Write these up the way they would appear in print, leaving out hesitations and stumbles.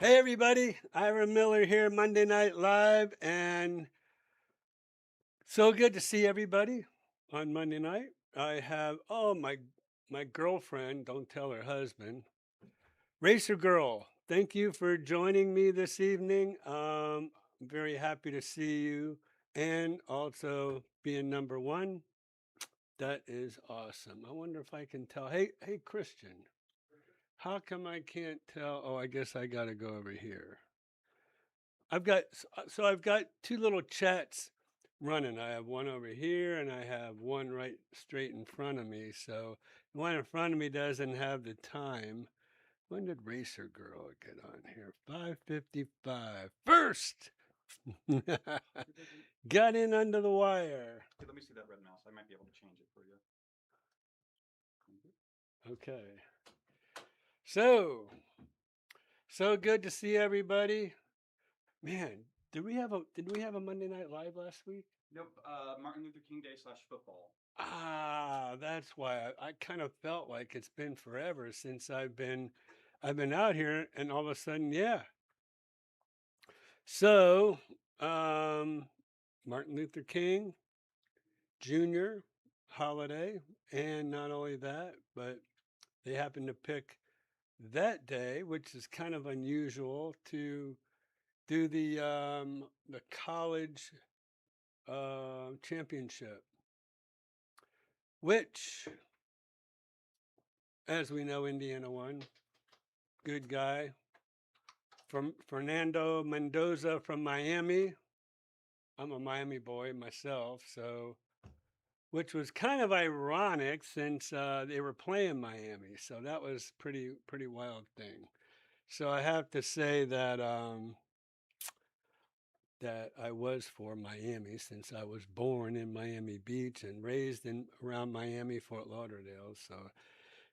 Hey everybody, Ira Miller here, Monday Night Live, and so good to see everybody on Monday night. I have my girlfriend, don't tell her husband, Racer Girl. Thank you for joining me this evening. I'm very happy to see you, and also being number one. That is awesome. I wonder if I can tell. Hey, Christian, how come I can't tell? Oh, I guess I got to go over here. I've got two little chats running. I have one over here and I have one right straight in front of me. So the one in front of me doesn't have the time. When did Racer Girl get on here? 5:55. First. Got in under the wire. Hey, let me see that red mouse. I might be able to change it for you. Okay. So, so good to see everybody. Man, did we have a Monday Night Live last week? Nope. Martin Luther King Day / football. Ah, that's why I kind of felt like it's been forever since I've been out here, and all of a sudden, yeah. So, um, Martin Luther King Jr. holiday, and not only that, but they happened to pick that day, which is kind of unusual to do the college championship, which, as we know, Indiana won. Good guy. From Fernando Mendoza from Miami. I'm a Miami boy myself, so which was kind of ironic since they were playing Miami, so that was pretty wild thing. So I have to say that I was for Miami since I was born in Miami Beach and raised in around Miami, Fort Lauderdale. So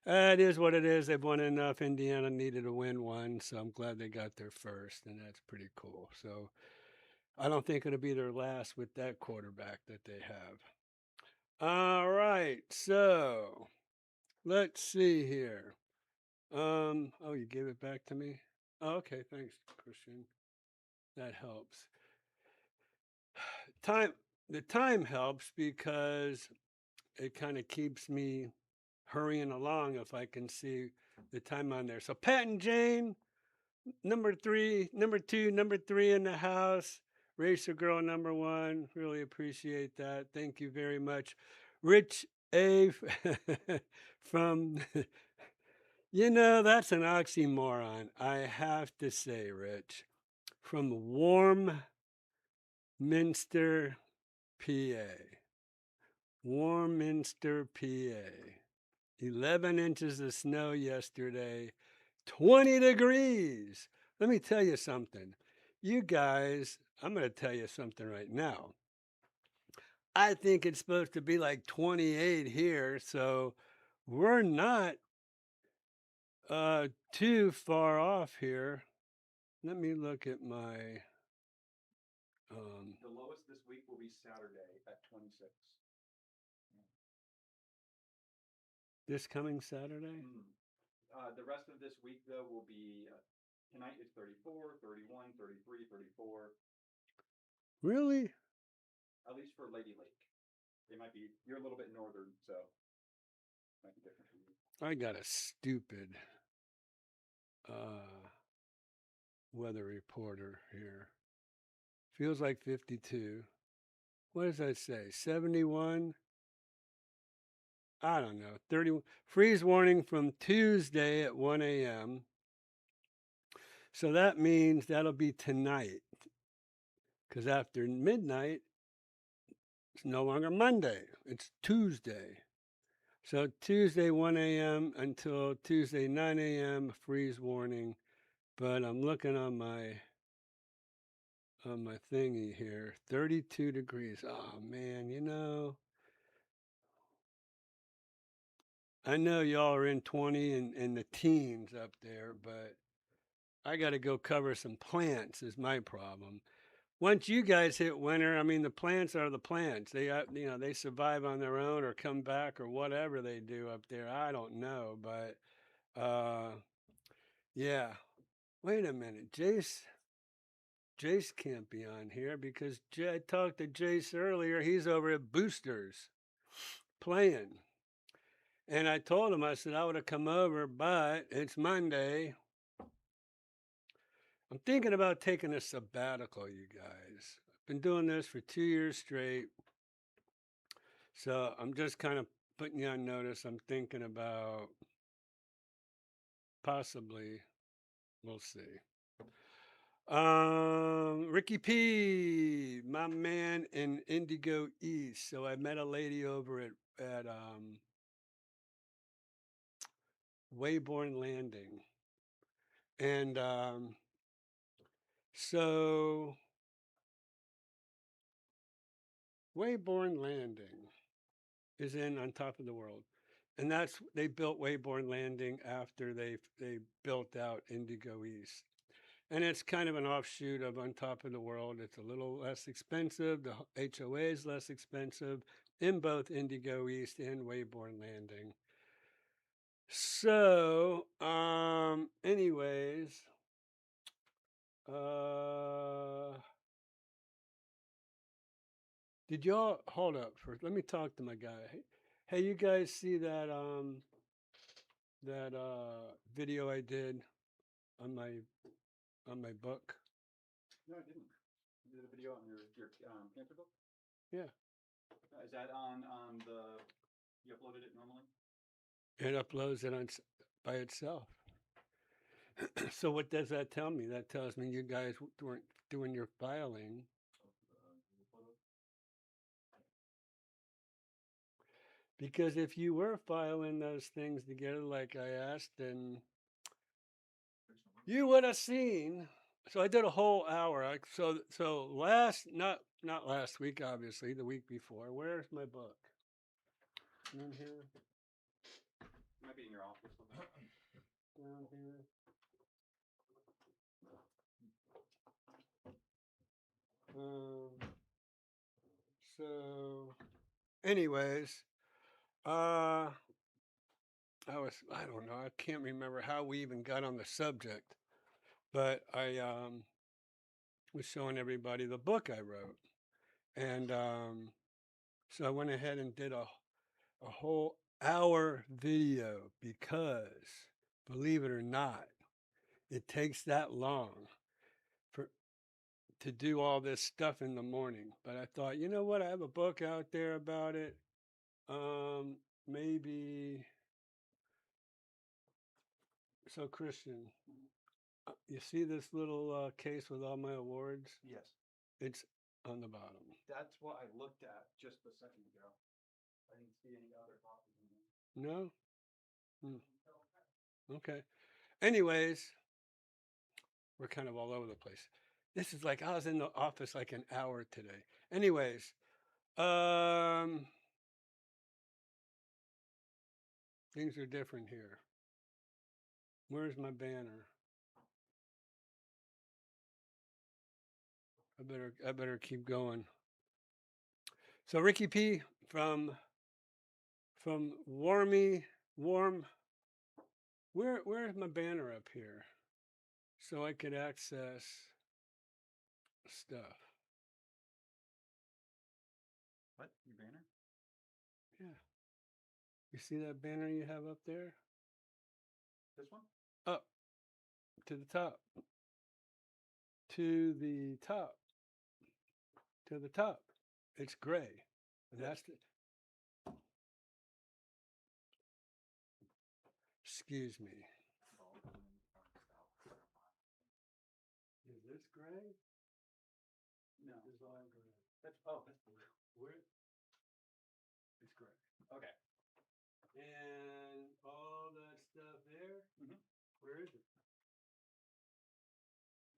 it is what it is. They've won enough. Indiana needed to win one, so I'm glad they got there first, and that's pretty cool. So I don't think it'll be their last with that quarterback that they have. All right, so let's see here. Oh, you gave it back to me? Oh, okay, thanks, Christian. That helps. Time the time helps because it kind of keeps me hurrying along if I can see the time on there. So Pat and Jane, number three, number two, number three in the house. Racer Girl number one. Really appreciate that. Thank you very much. Rich A from, that's an oxymoron. I have to say, Rich, from Warminster, PA. Warminster, PA. 11 inches of snow yesterday, 20 degrees. Let me tell you something. You guys, I'm going to tell you something right now. I think it's supposed to be like 28 here, so we're not too far off here. Let me look at my The lowest this week will be Saturday at 26. this coming Saturday. The rest of this week, though, will be tonight is 34, 31, 33, 34. Really? At least for Lady Lake. They might be, you're a little bit northern, so it might be different for you. I got a stupid weather reporter here. Feels like 52. What does that say? 71? I don't know. 30. Freeze warning from Tuesday at 1 a.m. So that means that'll be tonight. Because after midnight, it's no longer Monday, it's Tuesday. So Tuesday 1 a.m. until Tuesday 9 a.m. freeze warning. But I'm looking on my thingy here, 32 degrees. Oh man, I know y'all are in 20 and the teens up there, but I got to go cover some plants is my problem. Once you guys hit winter, I mean the plants are the plants. They survive on their own or come back or whatever they do up there. I don't know, but yeah. Wait a minute, Jace can't be on here because I talked to Jace earlier. He's over at Boosters playing. And I told him, I said, I would have come over, but it's Monday. I'm thinking about taking a sabbatical, you guys. I've been doing this for 2 years straight. So I'm just kind of putting you on notice. I'm thinking about possibly, we'll see. Ricky P, my man in Indigo East. So I met a lady over at Wayborn Landing, and so Wayborn Landing is in on top of the world, and they built Wayborn Landing after they built out Indigo East. And it's kind of an offshoot of On Top of the World. It's a little less expensive. The HOA is less expensive in both Indigo East and Wayborn Landing. So, anyways, did y'all hold up first? Let me talk to my guy. Hey, you guys see that video I did on my book? No, I didn't. You did a video on your cancer book? Yeah. Is that on the, you uploaded it normally? It uploads it by itself. So what does that tell me? That tells me you guys weren't doing your filing. Because if you were filing those things together like I asked, then you would have seen. So I did a whole hour. So not last week, obviously, the week before. Where's my book? In here. It might be in your office. Down here. So, anyways, I don't know, I can't remember how we even got on the subject, but I was showing everybody the book I wrote, and so I went ahead and did a whole hour video because, believe it or not, it takes that long to do all this stuff in the morning. But I thought, you know what? I have a book out there about it. Maybe. So, Christian, you see this little case with all my awards? Yes. It's on the bottom. That's what I looked at just a second ago. I didn't see any other copies in there. No? Okay. Anyways, we're kind of all over the place. This is like I was in the office like an hour today. Anyways, things are different here. Where's my banner? I better keep going. So Ricky P from Warm. Where's my banner up here? So I could access stuff. What? Your banner? Yeah. You see that banner you have up there? This one? Up to the top. To the top. To the top. It's gray. And that's the. Excuse me. Is this gray? No. This is all gray. That's blue. Where? It's gray. Okay. And all that stuff there. Mm-hmm. Where is it?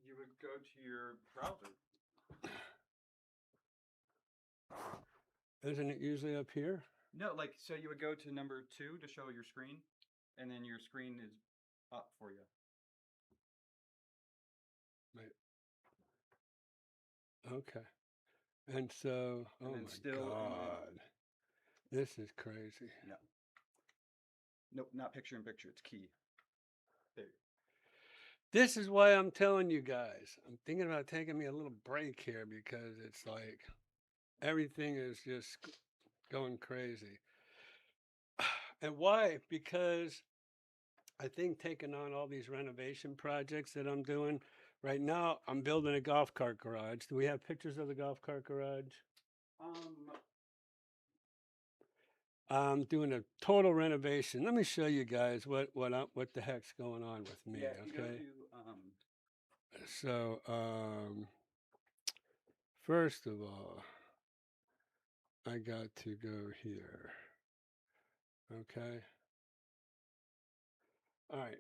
You would go to your browser. Isn't it usually up here? No, like, so you would go to number 2 to show your screen, and then your screen is up for you. Right. Okay. And so, oh my God. This is crazy. No. Nope, not picture in picture. It's key. There. This is why I'm telling you guys. I'm thinking about taking me a little break here because it's like everything is just going crazy. And why? Because I think taking on all these renovation projects that I'm doing right now, I'm building a golf cart garage. Do we have pictures of the golf cart garage? Um, I'm doing a total renovation. Let me show you guys what the heck's going on with me. yeah, if you go Okay, to so first of all, I got to go here. Okay, all right.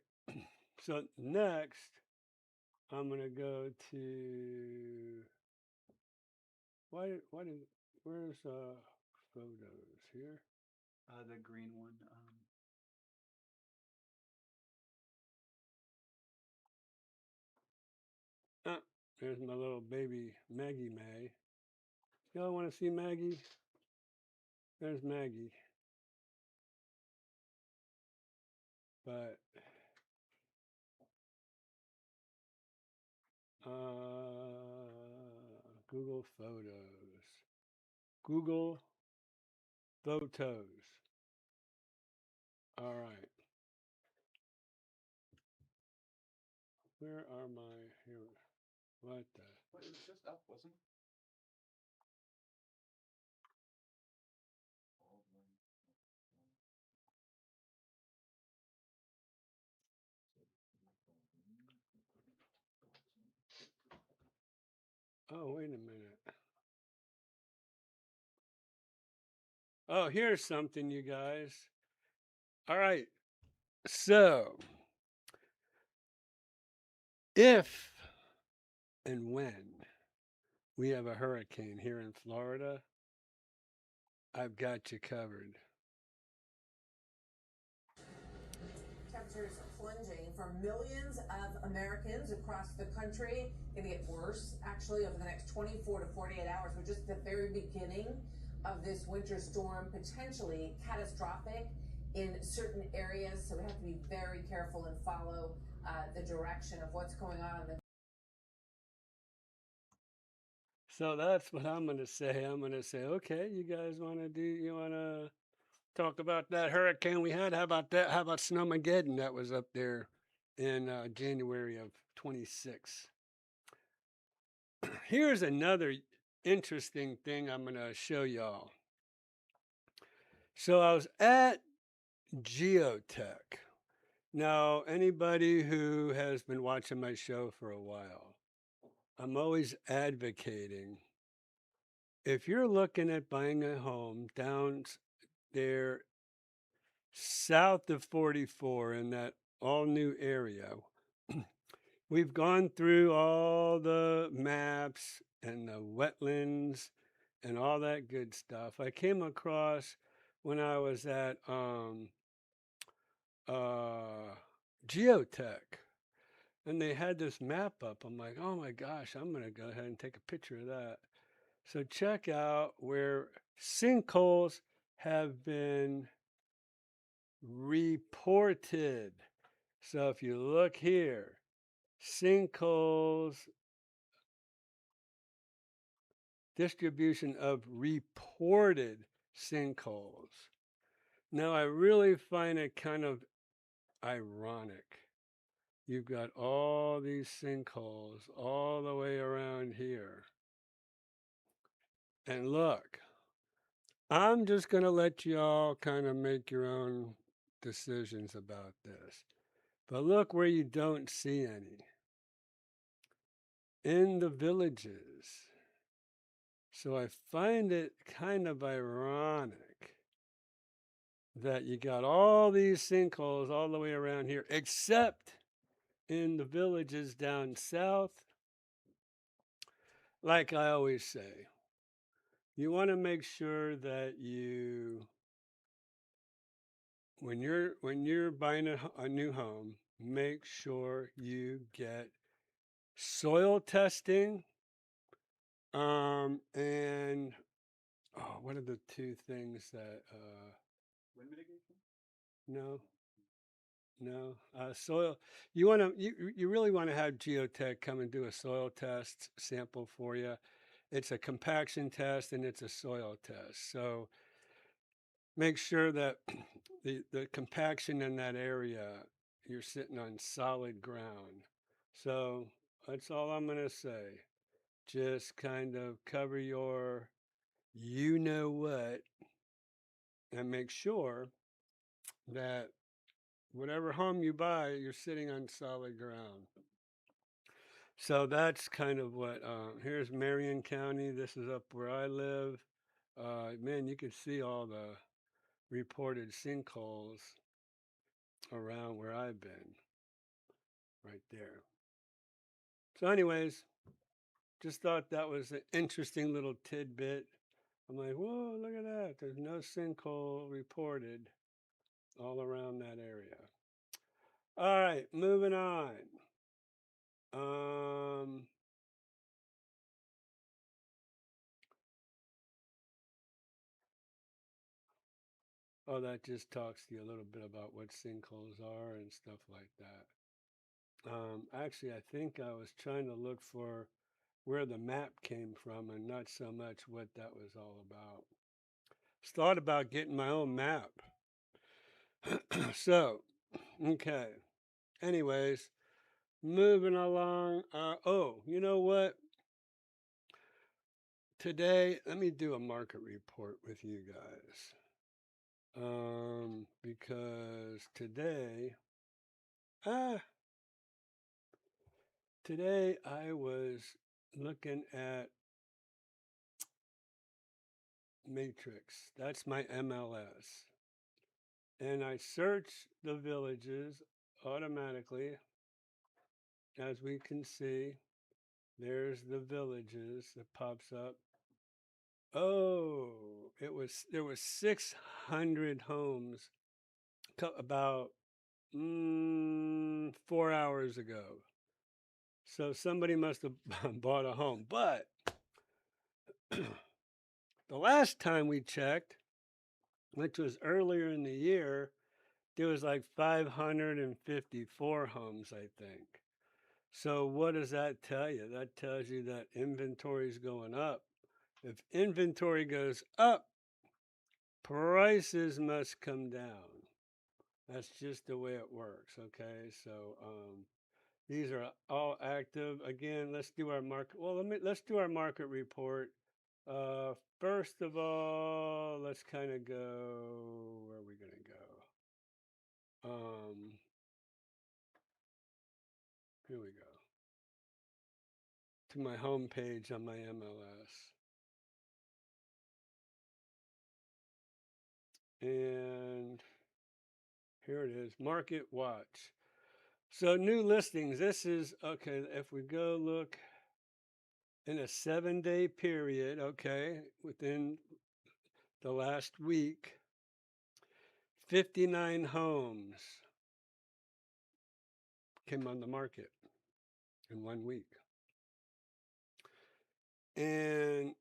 So next, I'm gonna go to why did where's photos here? the green one. Ah, there's my little baby Maggie May. Y'all want to see Maggie? There's Maggie. But Google Photos. Google Photos. All right. Where are my here? What the? Well, it was just up, wasn't it? Oh, wait a minute. Oh, here's something, you guys. All right. So, if and when we have a hurricane here in Florida, I've got you covered. Temperatures plunging for millions of Americans across the country. Going to get worse, actually, over the next 24 to 48 hours. We're just at the very beginning of this winter storm, potentially catastrophic in certain areas. So we have to be very careful and follow the direction of what's going on in the So that's what I'm going to say. I'm going to say, okay, you guys want to you want to talk about that hurricane we had? How about that? How about Snowmageddon that was up there in January of 26? Here's another interesting thing I'm going to show y'all. So I was at Geotech. Now, anybody who has been watching my show for a while, I'm always advocating if you're looking at buying a home down there south of 44 in that all new area, we've gone through all the maps and the wetlands and all that good stuff. I came across when I was at Geotech and they had this map up. I'm like, oh my gosh, I'm going to go ahead and take a picture of that. So check out where sinkholes have been reported. So if you look here, sinkholes, distribution of reported sinkholes. Now, I really find it kind of ironic. You've got all these sinkholes all the way around here. And look, I'm just going to let y'all kind of make your own decisions about this. But look where you don't see any in the villages. So I find it kind of ironic that you got all these sinkholes all the way around here, except in the villages down south. Like I always say, you want to make sure that when you're buying a new home, make sure you get soil testing and oh, what are the two things that wind mitigation. no No, soil. You want to you really want to have geotech come and do a soil test sample for you. It's a compaction test and it's a soil test. So make sure that the compaction in that area, you're sitting on solid ground. So that's all I'm gonna say. Just kind of cover your you know what and make sure that whatever home you buy, you're sitting on solid ground. So that's kind of what, here's Marion County. This is up where I live. Man, you can see all the reported sinkholes around where I've been right there. So, anyways, just thought that was an interesting little tidbit. I'm like, whoa, look at that. There's no sinkhole reported all around that area. All right, moving on. Um, oh, that just talks to you a little bit about what sinkholes are and stuff like that. Actually, I think I was trying to look for where the map came from and not so much what that was all about. Just thought about getting my own map. So, okay. Anyways, moving along. Oh, you know what? Today, let me do a market report with you guys. Because ah, today I was looking at Matrix. That's my MLS. And I search the villages automatically. As we can see, there's the villages that pops up. Oh, there was 600 homes about 4 hours ago. So somebody must have bought a home. But the last time we checked, which was earlier in the year, there was like 554 homes, I think. So what does that tell you? That tells you that inventory is going up. If inventory goes up, prices must come down. That's just the way it works. Okay, so these are all active. Again, let's do our market. Well, let's do our market report. First of all, let's kind of go. Where are we gonna go? Here we go to my home page on my MLS. And here it is, Market Watch. So new listings, this is, okay, if we go look in a 7-day period, okay, within the last week, 59 homes came on the market in 1 week. And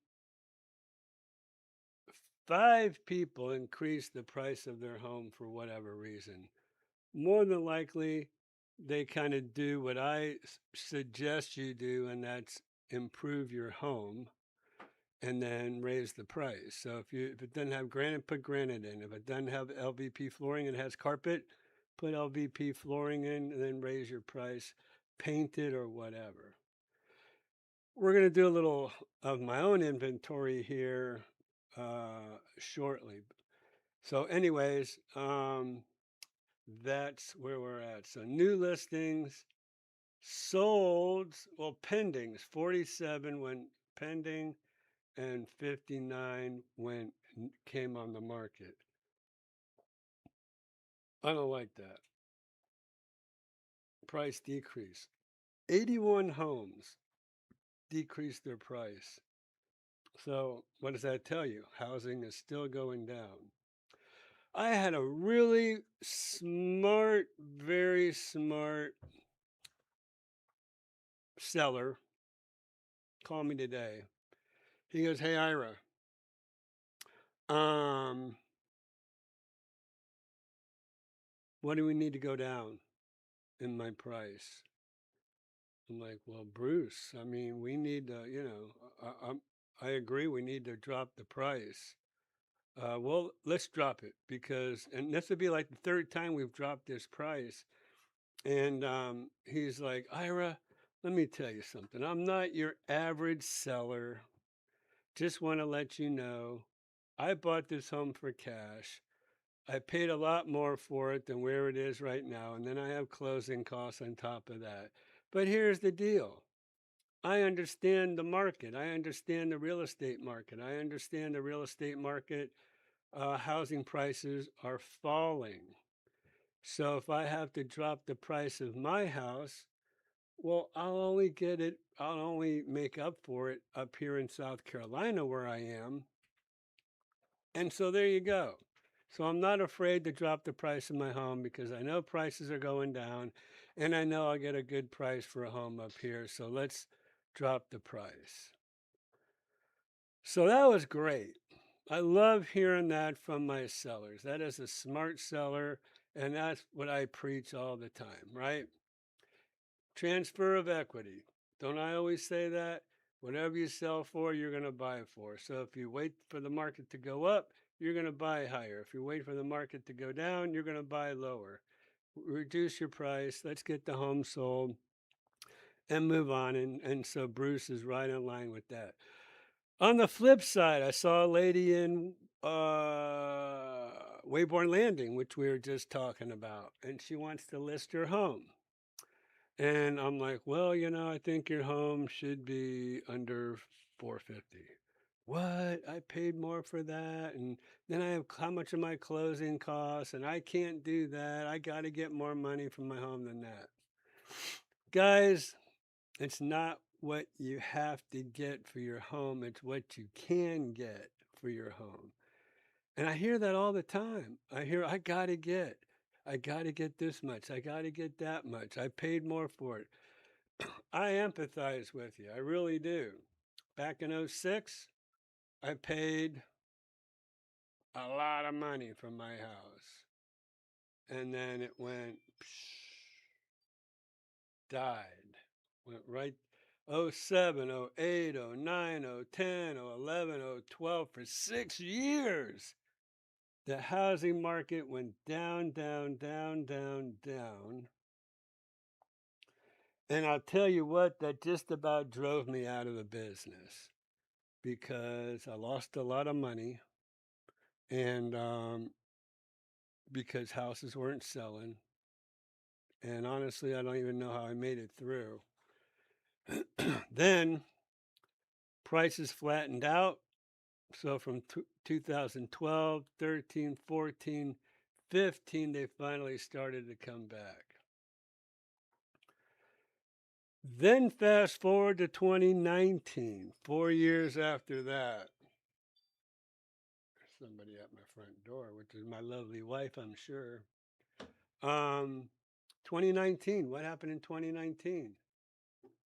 5 people increased the price of their home for whatever reason. More than likely, they kind of do what I suggest you do, and that's improve your home and then raise the price. So if it doesn't have granite, put granite in. If it doesn't have LVP flooring and has carpet, put LVP flooring in and then raise your price, paint it or whatever. We're going to do a little of my own inventory here shortly. So anyways, that's where we're at. So new listings, sold, well, pendings, 47 went pending and 59 came on the market. I don't like that. Price decrease. 81 homes decreased their price. So what does that tell you? Housing is still going down. I had a really smart, very smart seller call me today. He goes, "Hey, Ira, um, what do we need to go down in my price? I'm like, well, Bruce, I mean, we need to, I agree, we need to drop the price. Well, let's drop it because, and this would be like the third time we've dropped this price. And he's like, Ira, let me tell you something. I'm not your average seller. Just want to let you know, I bought this home for cash. I paid a lot more for it than where it is right now. And then I have closing costs on top of that. But here's the deal. I understand the market. I understand the real estate market. I understand the real estate market. Housing prices are falling. So if I have to drop the price of my house, well, I'll only make up for it up here in South Carolina where I am. And so there you go. So I'm not afraid to drop the price of my home because I know prices are going down and I know I'll get a good price for a home up here. So let's drop the price. So that was great. I love hearing that from my sellers. That is a smart seller, and that's what I preach all the time, right? Transfer of equity. Don't I always say that? Whatever you sell for, you're going to buy for. So if you wait for the market to go up, you're going to buy higher. If you wait for the market to go down, you're going to buy lower. Reduce your price. Let's get the home sold and move on. And so Bruce is right in line with that. On the flip side, I saw a lady in Wayborn Landing, which we were just talking about, and she wants to list her home. And I'm like, well, I think your home should be under 450. What? I paid more for that, and then I have how much of my closing costs, and I can't do that. I got to get more money from my home than that. Guys, it's not what you have to get for your home, it's what you can get for your home. And I hear that all the time. I got to get this much. I got to get that much. I paid more for it. I empathize with you. I really do. Back in '06, I paid a lot of money for my house. And then it went, died. Went right 07, 08, 09, 010, 011, 012 for 6 years. The housing market went down, down, down, down, down. And I'll tell you what, that just about drove me out of the business because I lost a lot of money and because houses weren't selling. And honestly, I don't even know how I made it through. Then prices flattened out. So from 2012, 13, 14, 15, they finally started to come back. Then fast forward to 2019, 4 years after that. There's somebody at my front door, which is my lovely wife, I'm sure. 2019, what happened in 2019?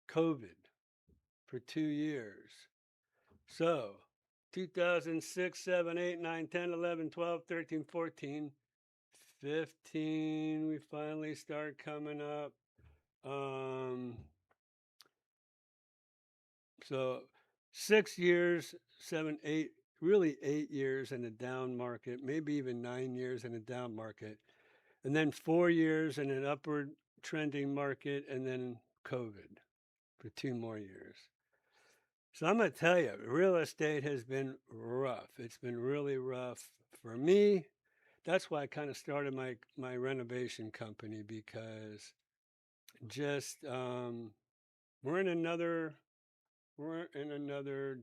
COVID for 2 years. So 2006, 7, 8, 9, 10, 11, 12, 13, 14, 15, we finally start coming up. So 6 years, 7, 8, really 8 years in a down market, maybe even 9 years in a down market, and then 4 years in an upward trending market, and then COVID for 2 more years. So I'm going to tell you, real estate has been rough. It's been really rough for me. That's why I kind of started my renovation company because just we're in another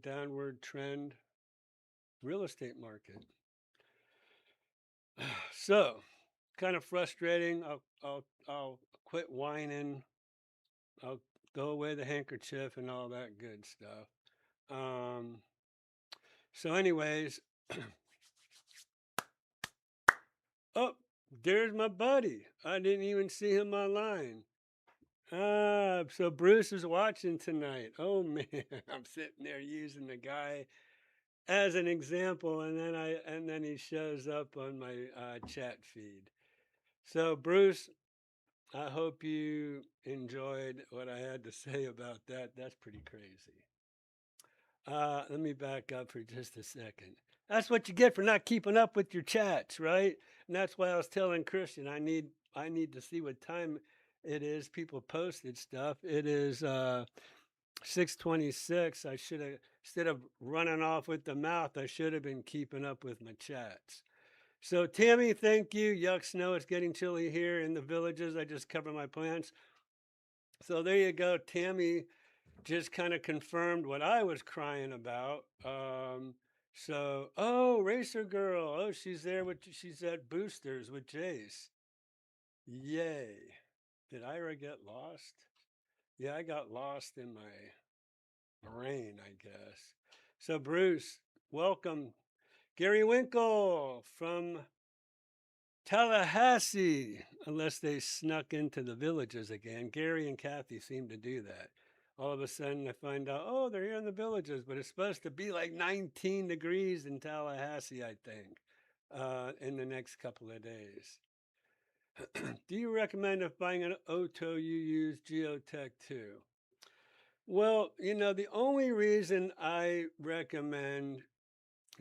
downward trend real estate market. So kind of frustrating. I'll quit whining. I'll throw away the handkerchief and all that good stuff. So anyways, oh, there's my buddy. I didn't even see him online. So Bruce is watching tonight. Oh man, I'm sitting there using the guy as an example, and then he shows up on my chat feed. So, Bruce, I hope you enjoyed what I had to say about that. That's pretty crazy. Let me back up for just a second. That's what you get for not keeping up with your chats, right? And that's why I was telling Christian I need to see what time it is. People posted stuff. It is 6:26. I should have, instead of running off with the mouth, I should have been keeping up with my chats. So Tammy, thank you. Yuck snow. It's getting chilly here in the villages. I just cover my plants. So there you go. Tammy just kind of confirmed what I was crying about. Oh, Racer Girl. Oh, she's at Boosters with Jace. Yay. Did Ira get lost? Yeah, I got lost in my brain, I guess. So, Bruce, welcome. Gary Winkle from Tallahassee, unless they snuck into the villages again. Gary and Kathy seem to do that. All of a sudden, I find out, oh, they're here in the villages, but it's supposed to be like 19 degrees in Tallahassee, I think, in the next couple of days. Do you recommend if buying an Oto you use Geotech too? Well, the only reason I recommend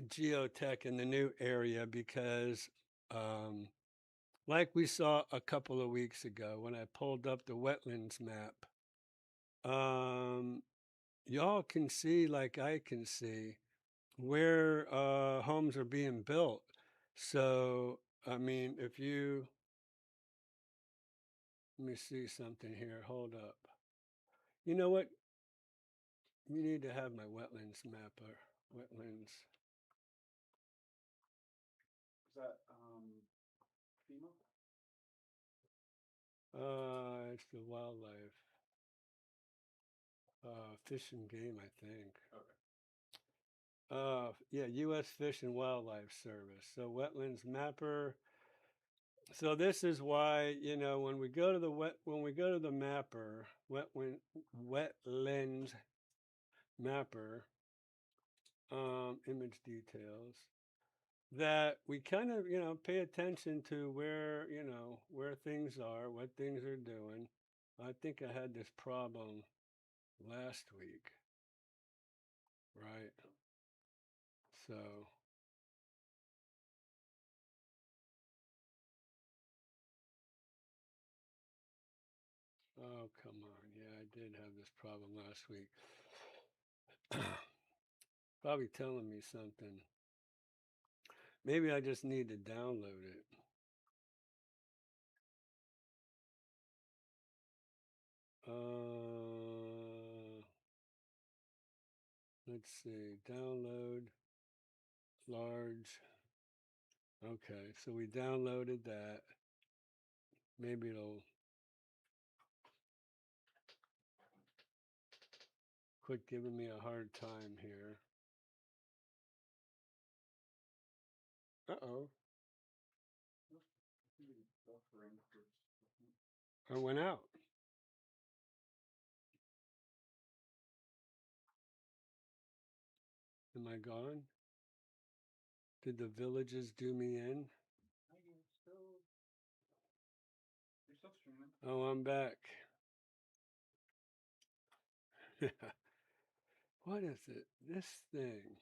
Geotech in the new area because um, like we saw a couple of weeks ago when I pulled up the wetlands map, um, y'all can see, like I can see, where homes are being built. So, I mean, let me see something here. Hold up. You know what? You need to have my wetlands map or wetlands. Is that FEMA? It's the wildlife, fish and game, I think. Okay. Yeah, U.S. Fish and Wildlife Service. So wetlands mapper. So this is why when we go to the mapper, wetlands mapper, image details, that we kind of pay attention to where things are, what things are doing. I think I had this problem last week, right? So. Oh, come on. Yeah, I did have this problem last week. Probably telling me something. Maybe I just need to download it. Let's see. Download large. Okay, so we downloaded that. Maybe it'll quit giving me a hard time here. Uh-oh. I went out. Am I gone? Did the villages do me in? You're still streaming. Oh, I'm back. What is it? This thing.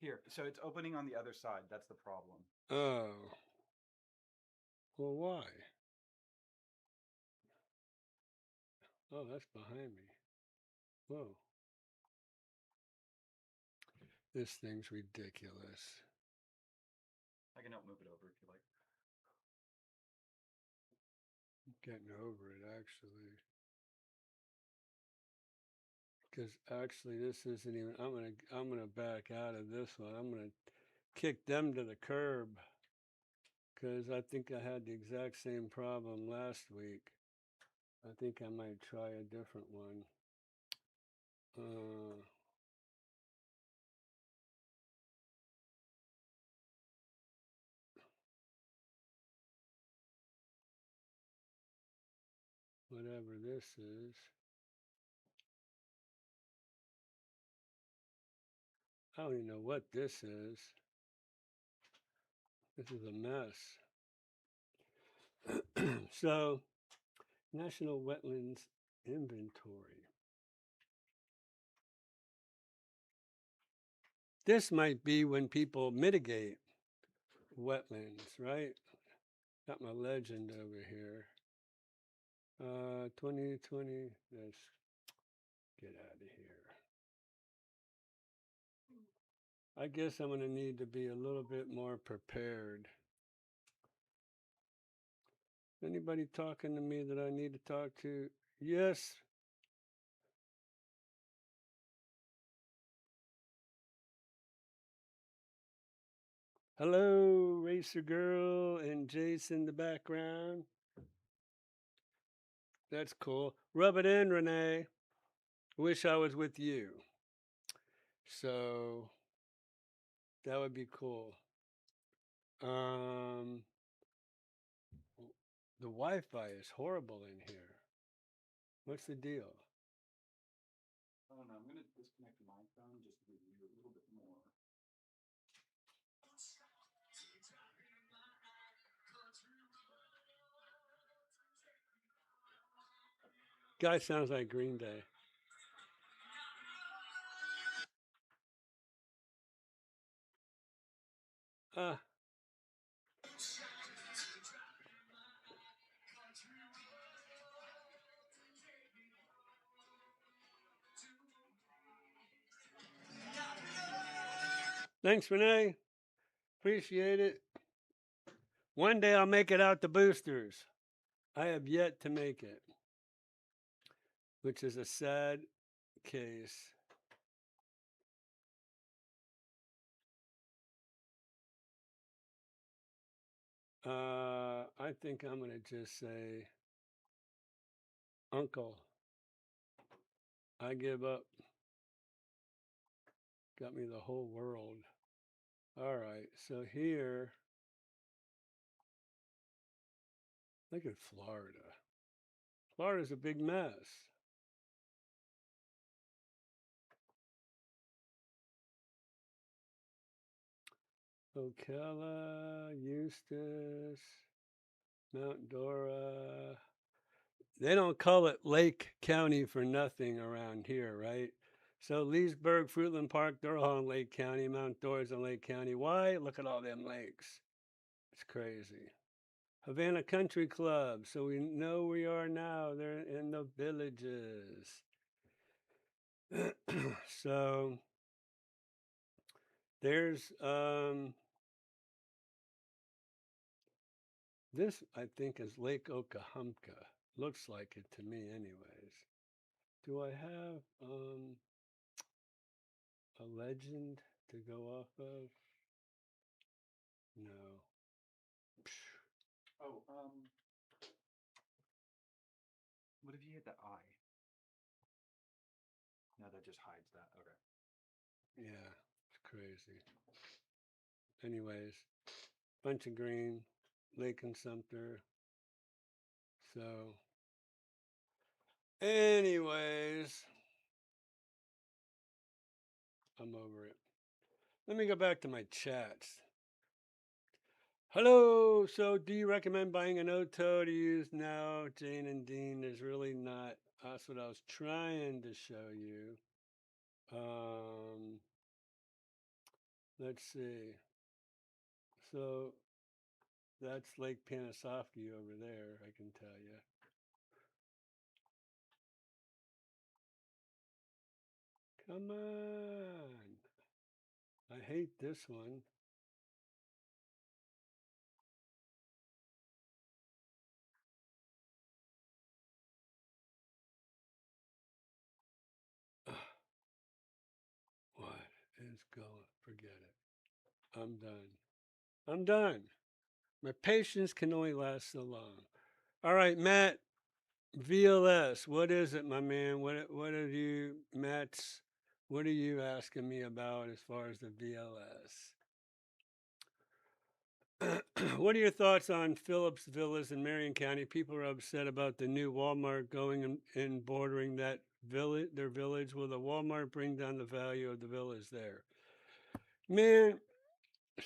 Here, so it's opening on the other side. That's the problem. Oh. Well, why? Oh, that's behind me. Whoa. This thing's ridiculous. I can help move it over if you like. Getting over it, actually. Because actually, this isn't even. I'm gonna back out of this one. I'm gonna kick them to the curb. Because I think I had the exact same problem last week. I think I might try a different one. Uh, Whatever this is. I don't even know what this is. This is a mess. So, National Wetlands Inventory. This might be when people mitigate wetlands, right? Got my legend over here. 2020, let's get out of here. I guess I'm going to need to be a little bit more prepared. Anybody talking to me that I need to talk to? Yes. Hello, Racer Girl and Jace in the background. That's cool. Rub it in, Renee. Wish I was with you. So that would be cool. The Wi-Fi is horrible in here. What's the deal? I don't know. I'm gonna disconnect my phone just to give you a little bit more. Guy sounds like Green Day. Ah. Thanks, Renee. Appreciate it. One day I'll make it out to Boosters. I have yet to make it, which is a sad case. I think I'm going to just say, Uncle, I give up. Got me the whole world. All right, so here, look at Florida. Florida's a big mess. Ocala, Eustis, Mount Dora. They don't call it Lake County for nothing around here, right? So Leesburg, Fruitland Park, they're all in Lake County. Mount Dora's in Lake County. Why? Look at all them lakes. It's crazy. Havana Country Club. So we know where we are now. They're in the villages. So there's this I think is Lake Okahumpka. Looks like it to me anyways. Do I have a legend to go off of? No. Oh, what if you hit the I? No, that just hides that. Okay. Yeah, it's crazy. Anyways, bunch of green, Lake and Sumter. So, anyways, I'm over it. Let me go back to my chats. Hello. So, do you recommend buying an Oto to use now? Jane and Dean, there's really not. That's what I was trying to show you. Let's see. So, that's Lake Panisofsky over there, I can tell you. Come on. I hate this one. What is going? Forget it. I'm done. I'm done. My patience can only last so long. All right, Matt, VLS. What is it, my man? What are you, Matt's? What are you asking me about as far as the VLS? What are your thoughts on Phillips Villas in Marion County? People are upset about the new Walmart going and bordering that village, their village. Will the Walmart bring down the value of the villas there? Man,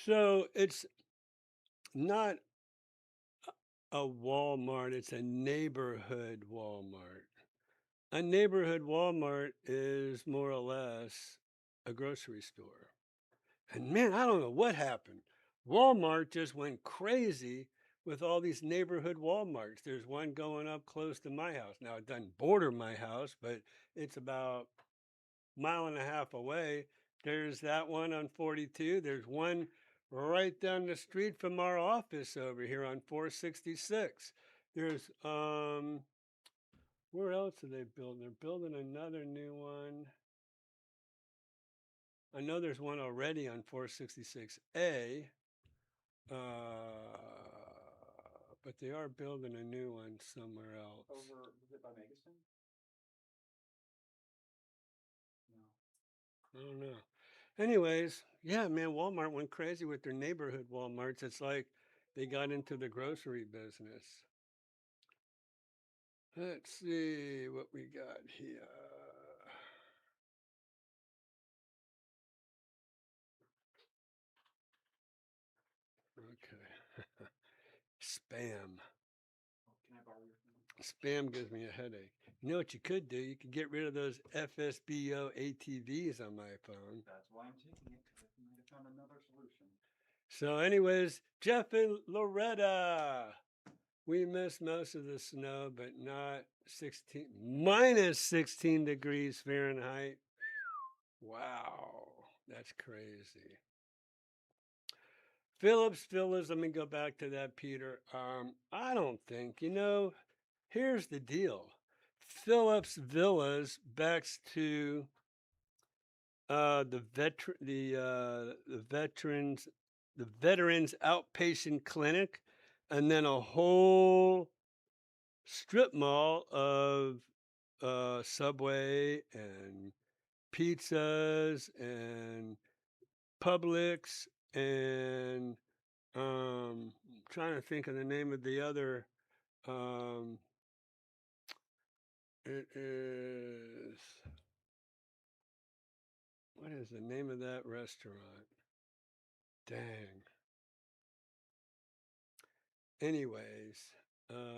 so it's not a Walmart. It's a neighborhood Walmart. A neighborhood Walmart is more or less a grocery store. And man, I don't know what happened. Walmart just went crazy with all these neighborhood Walmarts. There's one going up close to my house. Now, it doesn't border my house, but it's about a mile and a half away. There's that one on 42. There's one right down the street from our office over here on 466. There's where else are they building? They're building another new one. I know there's one already on 466A. But they are building a new one somewhere else. Over, was it by Megaston? No. I don't know. Anyways, yeah, man, Walmart went crazy with their neighborhood Walmarts. It's like they got into the grocery business. Let's see what we got here. Okay. Spam. Oh, can I borrow your phone? Spam gives me a headache. You know what you could do? You could get rid of those FSBO ATVs on my phone. That's why I'm taking it, because I might have found another solution. So, anyways, Jeff and Loretta, we missed most of the snow, but not minus 16 degrees Fahrenheit. Wow, that's crazy. Phillips Villas, let me go back to that, Peter. I don't think, here's the deal. Phillips Villas backs to the veterans outpatient clinic, and then a whole strip mall of Subway and pizzas and Publix and trying to think of the name of the other. It is, what is the name of that restaurant? Dang. Anyways,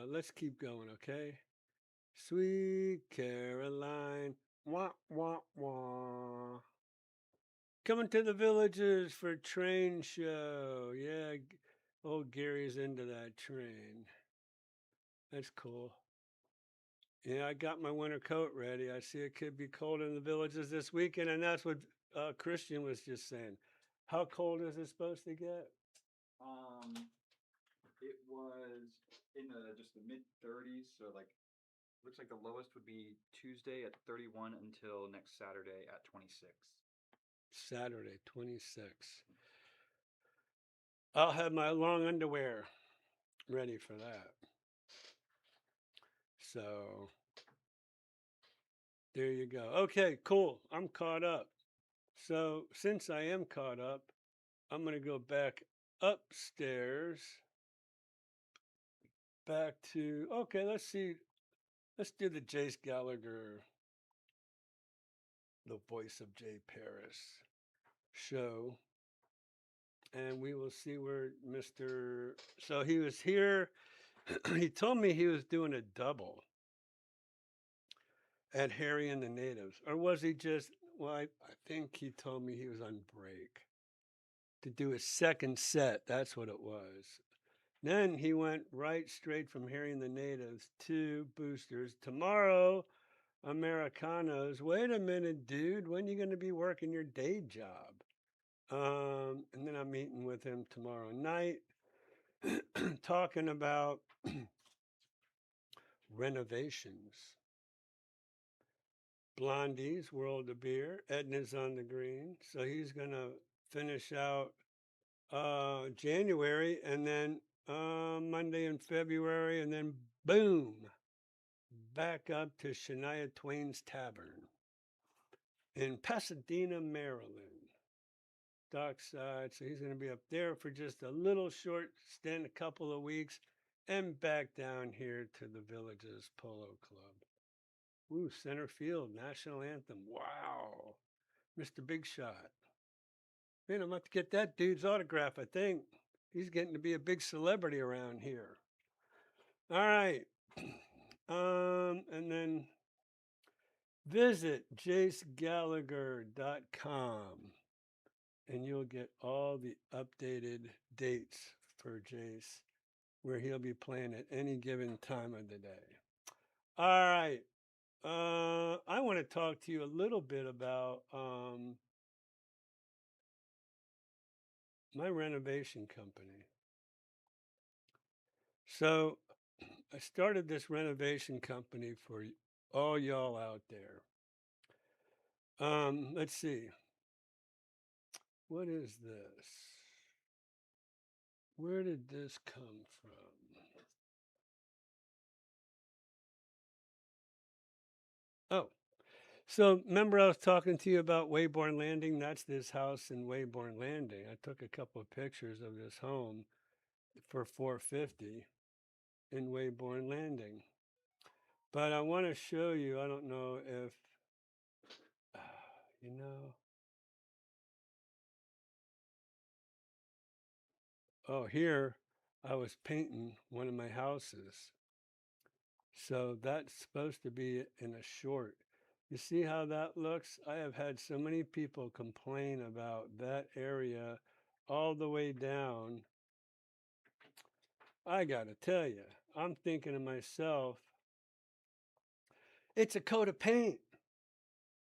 let's keep going, okay? Sweet Caroline, wah, wah, wah. Coming to the villages for train show. Yeah, old Gary's into that train. That's cool. Yeah, I got my winter coat ready. I see it could be cold in the villages this weekend, and that's what Christian was just saying. How cold is it supposed to get? It was in just the mid 30s, so like looks like the lowest would be Tuesday at 31 until next Saturday at 26. Saturday, 26. I'll have my long underwear ready for that. So there you go. Okay, cool. I'm caught up. So since I am caught up, I'm going to go back upstairs. Back to, okay, let's see. Let's do the Jace Gallagher, the voice of Jay Paris show. And we will see where Mr. So he was here. He told me he was doing a double at Harry and the Natives. Or was he just, well, I think he told me he was on break to do a second set. That's what it was. Then he went right straight from Harry and the Natives to Boosters. Tomorrow, Americanos. Wait a minute, dude. When are you going to be working your day job? And then I'm meeting with him tomorrow night, talking about renovations. Blondie's World of Beer. Edna's on the green. So he's going to finish out January, and then Monday in February, and then boom, back up to Shania Twain's Tavern in Pasadena, Maryland. Dockside. So he's going to be up there for just a little short stint, a couple of weeks, and back down here to the Villages Polo Club. Ooh, center field, national anthem. Wow. Mr. Big Shot. Man, I'm about to get that dude's autograph, I think. He's getting to be a big celebrity around here. All right. And then visit jacegallagher.com and you'll get all the updated dates for Jace where he'll be playing at any given time of the day. All right. I want to talk to you a little bit about my renovation company. So I started this renovation company for all y'all out there. Let's see. What is this? Where did this come from? Oh, so remember I was talking to you about Wayborn Landing? That's this house in Wayborn Landing. I took a couple of pictures of this home for $450 in Wayborn Landing. But I want to show you, I don't know if, you know, oh, here I was painting one of my houses. So that's supposed to be in a short. You see how that looks? I have had so many people complain about that area all the way down. I got to tell you, I'm thinking to myself, it's a coat of paint.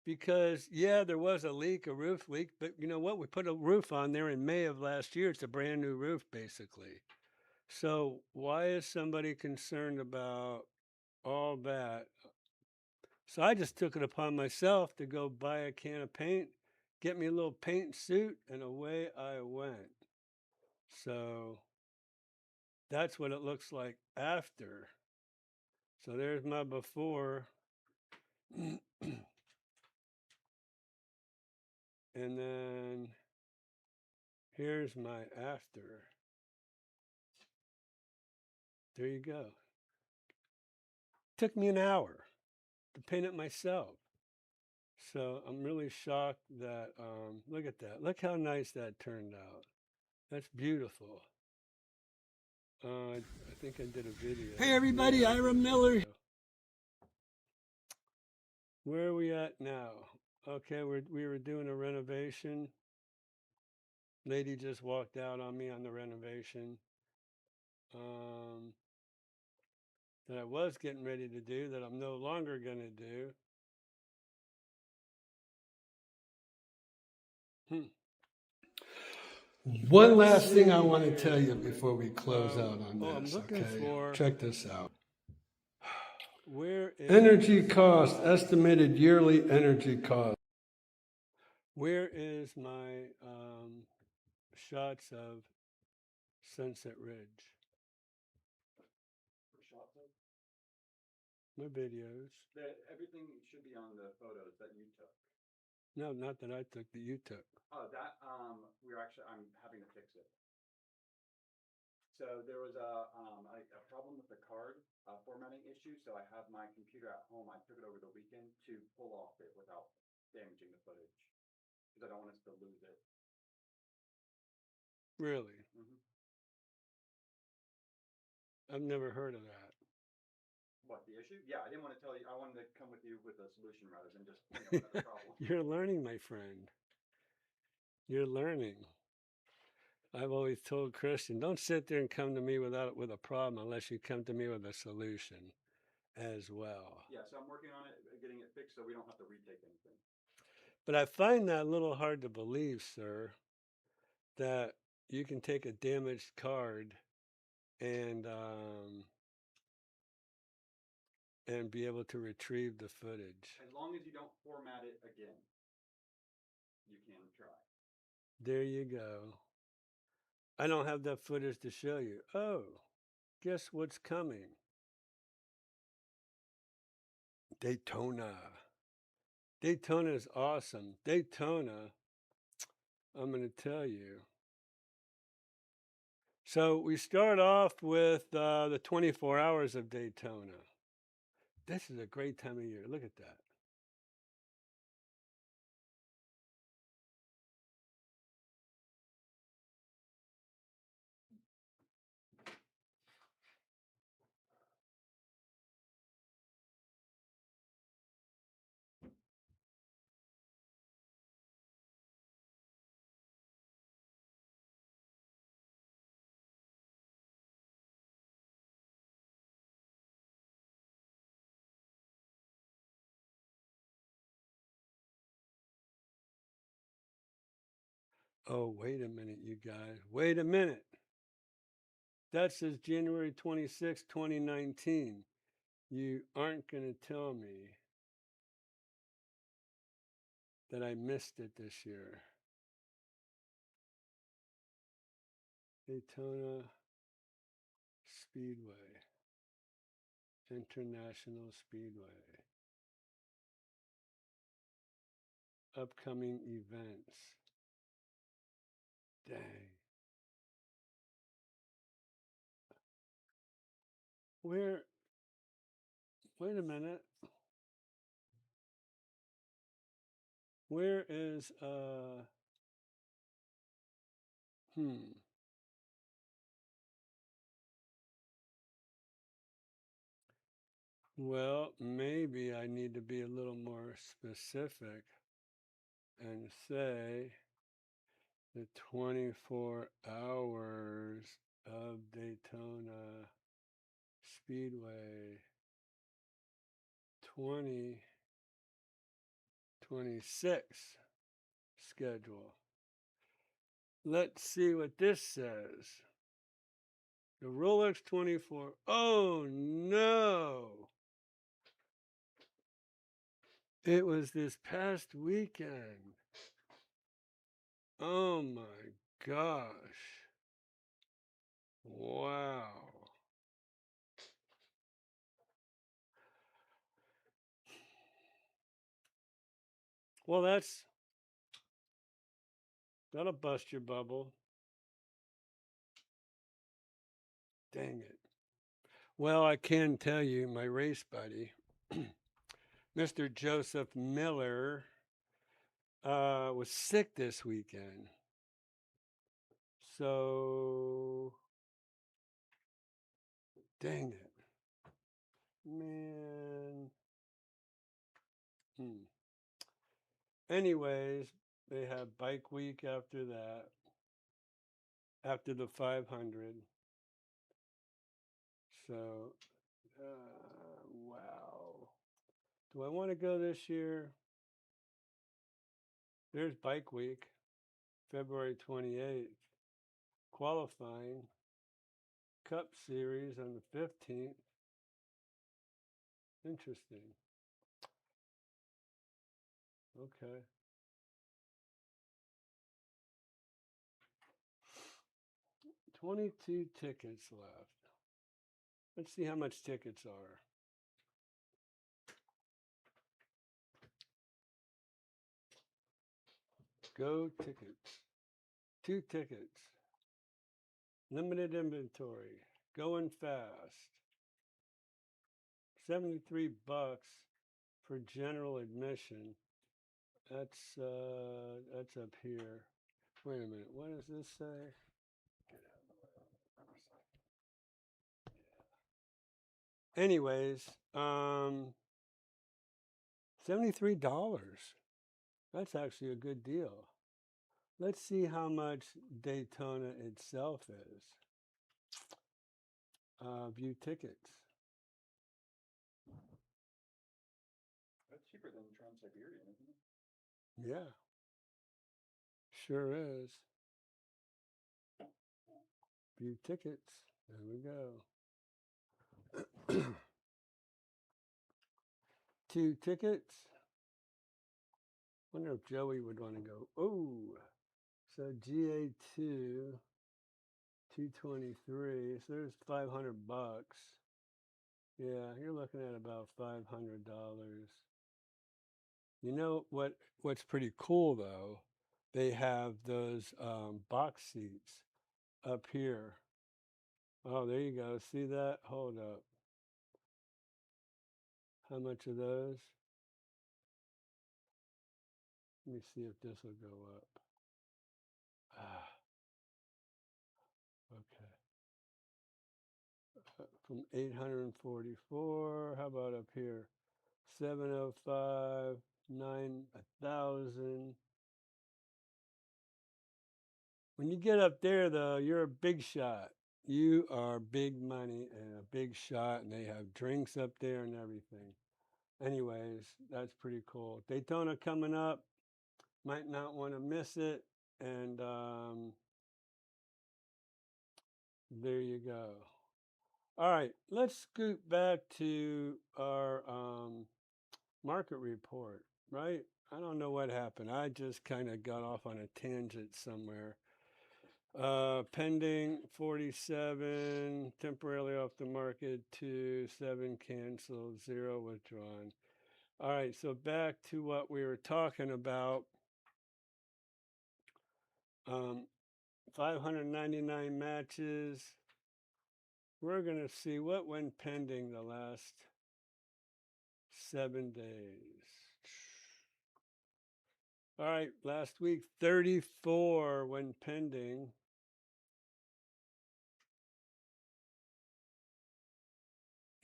Because, yeah, there was a leak, a roof leak, but you know what? We put a roof on there in May of last year. It's a brand new roof, basically. So, why is somebody concerned about all that? So, I just took it upon myself to go buy a can of paint, get me a little paint suit, and away I went. So, that's what it looks like after. So, there's my before. And then here's my after. There you go. Took me an hour to paint it myself. So I'm really shocked that, look at that. Look how nice that turned out. That's beautiful. I think I did a video. Hey everybody, yeah, Ira Miller. Where are we at now? Okay, we were doing a renovation. Lady just walked out on me on the renovation. That I was getting ready to do that I'm no longer going to do. One last thing I want to tell you before we close out on this. I'm looking for. Check this out. Where is energy cost, estimated yearly energy cost? Where is my shots of Sunset Ridge? Shots of? My videos. Everything should be on the photos that you took. No, not that I took, that you took. Oh, that I'm having to fix it. So there was a problem with the card formatting issue. So I have my computer at home. I took it over the weekend to pull off it without damaging the footage because I don't want us to lose it. Really? Mm-hmm. I've never heard of that. What, the issue? Yeah, I didn't want to tell you. I wanted to come with you with a solution rather than just another problem. You're learning, my friend. You're learning. I've always told Christian, don't sit there and come to me with a problem unless you come to me with a solution as well. Yeah, so I'm working on it, getting it fixed so we don't have to retake anything. But I find that a little hard to believe, sir, that you can take a damaged card and be able to retrieve the footage. As long as you don't format it again, you can try. There you go. I don't have that footage to show you. Oh, guess what's coming? Daytona. Daytona is awesome. Daytona, I'm going to tell you. So we start off with the 24 hours of Daytona. This is a great time of year. Look at that. Oh, wait a minute, you guys. Wait a minute. That says January 26, 2019. You aren't going to tell me that I missed it this year. Daytona Speedway, International Speedway. Upcoming events. Dang. Where, wait a minute. Where is, well, maybe I need to be a little more specific and say the 24 hours of Daytona Speedway 2026 schedule. Let's see what this says. The Rolex 24. Oh no! It was this past weekend. Oh my gosh. Wow. Well, that'll bust your bubble. Dang it. Well, I can tell you, my race buddy, Mr. Joseph Miller, was sick this weekend. So, dang it. Man. Anyways, they have bike week after that, after the 500. So, wow. Do I want to go this year? There's bike week, February 28th. Qualifying, Cup Series on the 15th. Interesting. Okay. $22 tickets left. Let's see how much tickets are. Go tickets. 2 tickets. Limited inventory. Going fast. $73 for general admission. That's up here. Wait a minute. What does this say? Anyways, $73. That's actually a good deal. Let's see how much Daytona itself is. View tickets. That's cheaper than Trans-Siberian, isn't it? Yeah, sure is. View tickets. There we go. 2 tickets. Wonder if Joey would want to go. Oh, so GA2, 223. So there's $500. Yeah, you're looking at about $500. You know what's pretty cool though? They have those box seats up here. Oh, there you go. See that? Hold up. How much are those? Let me see if this will go up. Okay. From 844. How about up here? 705, 9,000. When you get up there, though, you're a big shot. You are big money and a big shot, and they have drinks up there and everything. Anyways, that's pretty cool. Daytona coming up. Might not want to miss it. And there you go. All right, let's scoot back to our market report, right? I don't know what happened. I just kind of got off on a tangent somewhere. Pending 47, temporarily off the market, 2, 7 canceled, 0 withdrawn. All right, so back to what we were talking about. 599 matches. We're going to see what went pending the last 7 days. All right, last week 34 went pending.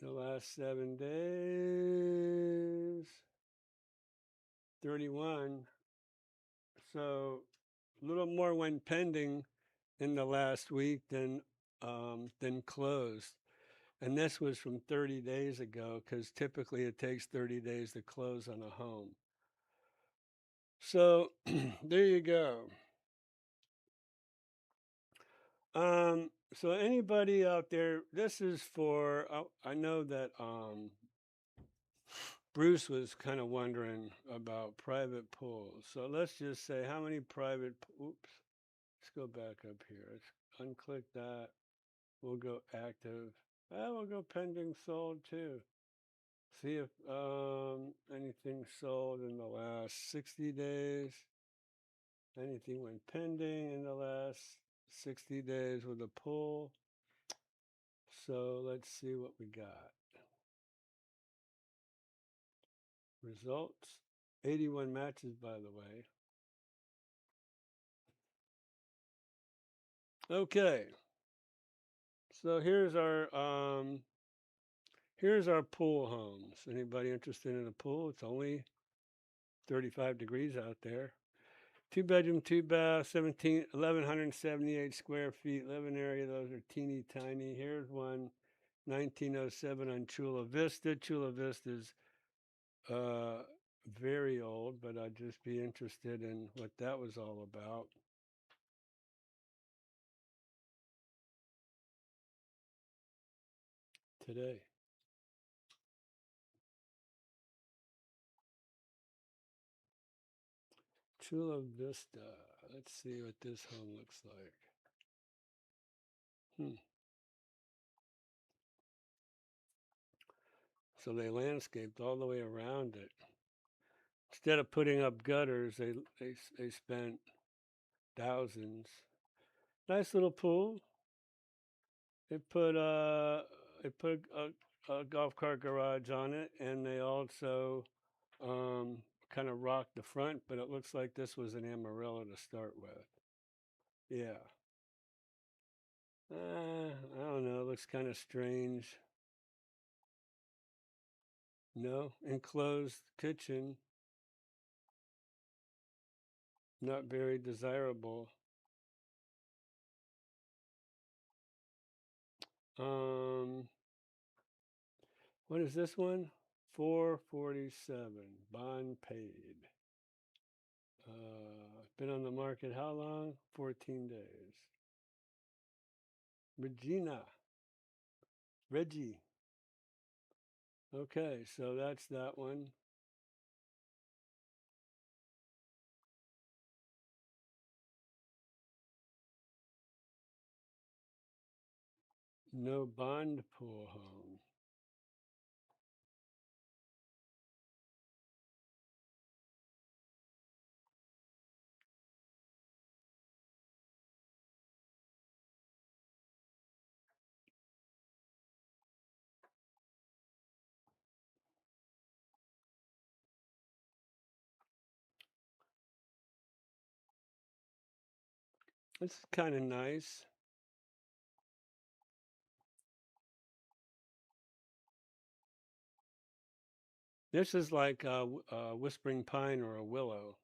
The last 7 days 31. So a little more went pending in the last week than closed. And this was from 30 days ago because typically it takes 30 days to close on a home. So there you go. So anybody out there, this is for, I know that Bruce was kind of wondering about private pools. So let's just say how many private, oops, let's go back up here. Let's unclick that. We'll go active. We'll go pending sold too. See if anything sold in the last 60 days. Anything went pending in the last 60 days with a pull. So let's see what we got. Results, 81 matches, by the way. Okay. So here's our pool homes. Anybody interested in a pool? It's only 35 degrees out there. 2-bedroom, 2-bath, 1,178 square feet living area. Those are teeny tiny. Here's one, 1907 on Chula Vista. Chula Vista's very old, but I'd just be interested in what that was all about. Today. Chula Vista. Let's see what this home looks like. So they landscaped all the way around it. Instead of putting up gutters, they spent thousands. Nice little pool. They put a golf cart garage on it, and they also kind of rocked the front, but it looks like this was an Amarillo to start with. Yeah. I don't know. It looks kind of strange. No, enclosed kitchen. Not very desirable. What is this one? 447. Bond paid. Been on the market how long? 14 days. Reggie. Okay, so that's that one. No bond pool home. It's kind of nice. This is like a whispering pine or a willow.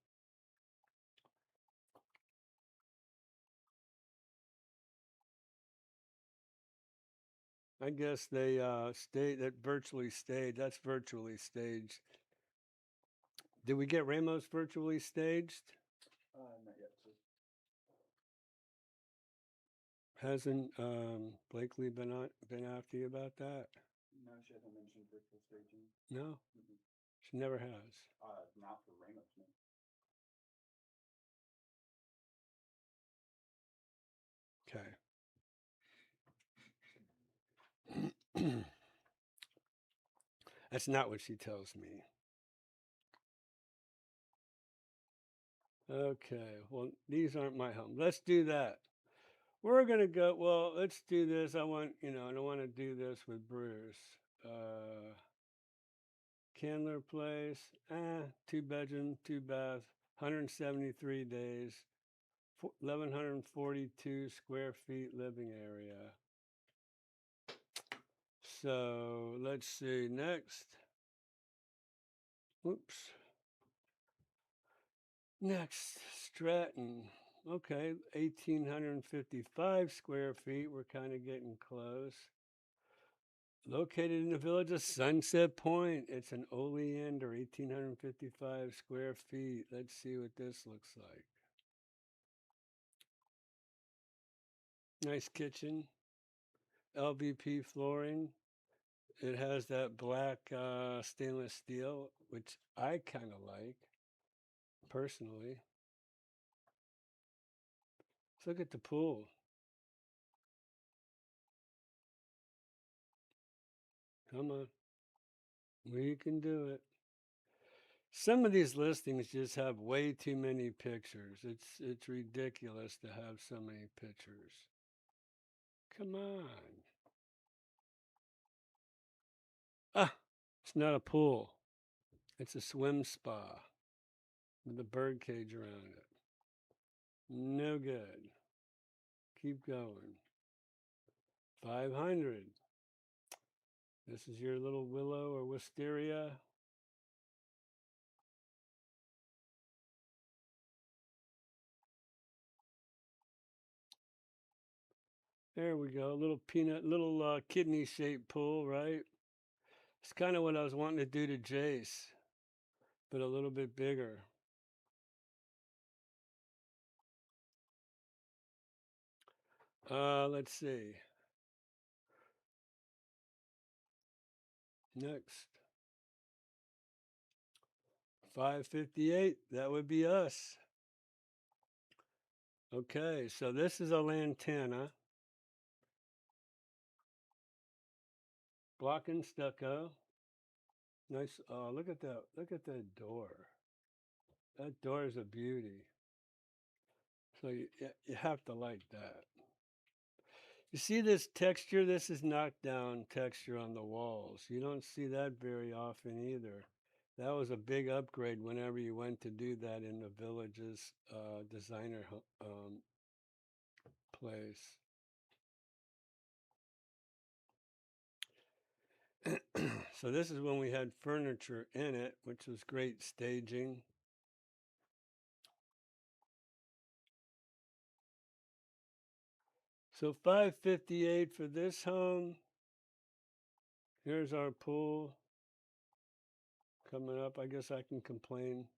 I guess they that virtually staged. That's virtually staged. Did we get Ramos virtually staged? Not yet, sir. Hasn't Blakely been after you about that? No, she hasn't mentioned virtual staging. No, Mhm. she never has. Not for Ramos, no. Okay. That's not what she tells me. Okay, well, these aren't my home. Let's do that. We're gonna go. Well, let's do this. I want, I don't want to do this with Bruce. Candler Place, 2 bedroom, 2 bath, 173 days, 1,142 square feet living area. So let's see next. Oops. Next, Stratton. Okay, 1,855 square feet. We're kind of getting close. Located in the village of Sunset Point. It's an oleander, 1,855 square feet. Let's see what this looks like. Nice kitchen. LVP flooring. It has that black stainless steel, which I kind of like, personally. Let's look at the pool. Come on. We can do it. Some of these listings just have way too many pictures. It's ridiculous to have so many pictures. Come on. Ah, it's not a pool. It's a swim spa with a bird cage around it. No good. Keep going. 500. This is your little willow or wisteria. There we go. Little kidney shaped pool, right? It's kind of what I was wanting to do to Jace, but a little bit bigger. Let's see. Next. 558. That would be us. Okay, so this is a lantana. Block and stucco. Nice. Oh, look at that. Look at that door. That door is a beauty. So you have to like that. You see this texture? This is knockdown texture on the walls. You don't see that very often either. That was a big upgrade whenever you went to do that in the village's designer place. So this is when we had furniture in it, which was great staging. So 558 for this home. Here's our pool coming up. I guess I can complain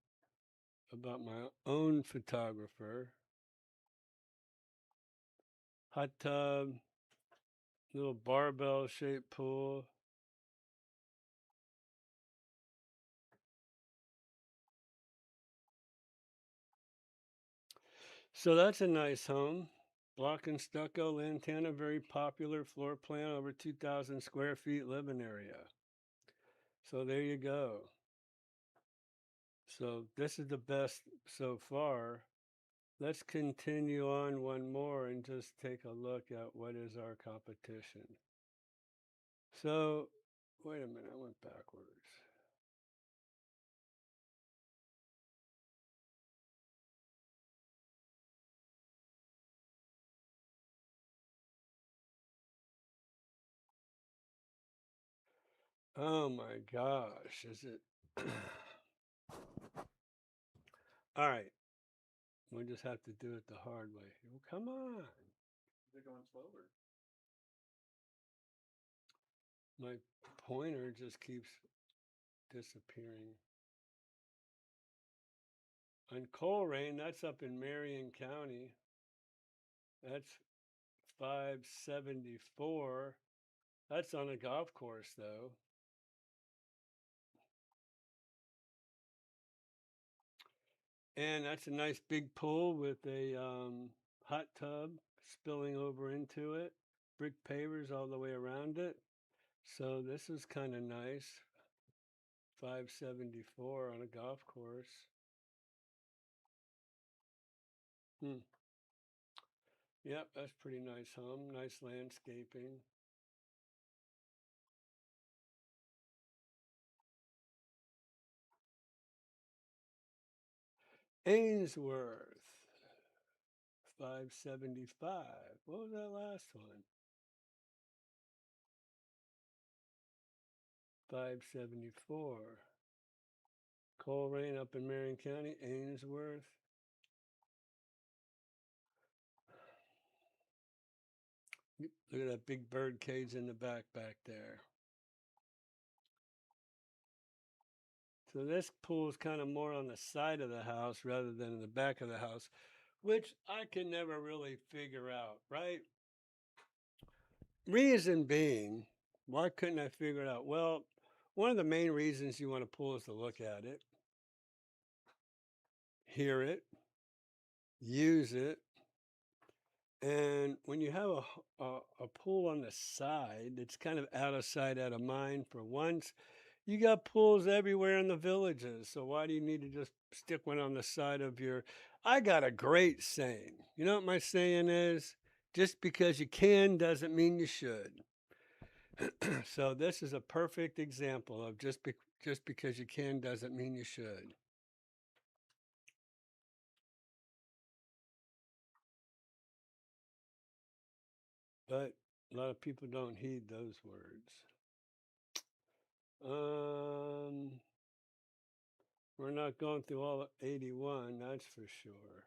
about my own photographer. Hot tub, little barbell shaped pool. So that's a nice home. Block and stucco, lantana, very popular floor plan, over 2,000 square feet living area. So there you go. So this is the best so far. Let's continue on one more and just take a look at what is our competition. So, wait a minute, I went backwards. Oh my gosh, is it? All right, we'll just have to do it the hard way. Oh, come on. They're going slower. My pointer just keeps disappearing. On Coleraine, that's up in Marion County. That's 574. That's on a golf course, though. And that's a nice big pool with a hot tub spilling over into it, brick pavers all the way around it. So this is kind of nice. 574 on a golf course. Yep, that's pretty nice home. Nice landscaping. Ainsworth. 575. What was that last one? 574. Coleraine up in Marion County, Ainsworth. Look at that big bird cage in the back there. So this pool is kind of more on the side of the house rather than in the back of the house, which I can never really figure out, right? Reason being, why couldn't I figure it out? Well, one of the main reasons you want a pool is to look at it, hear it, use it. And when you have a pool on the side, it's kind of out of sight, out of mind for once. You got pools everywhere in the villages, so why do you need to just stick one on the side of your... I got a great saying. You know what my saying is? Just because you can doesn't mean you should. So this is a perfect example of just because you can doesn't mean you should. But a lot of people don't heed those words. We're not going through all 81, that's for sure.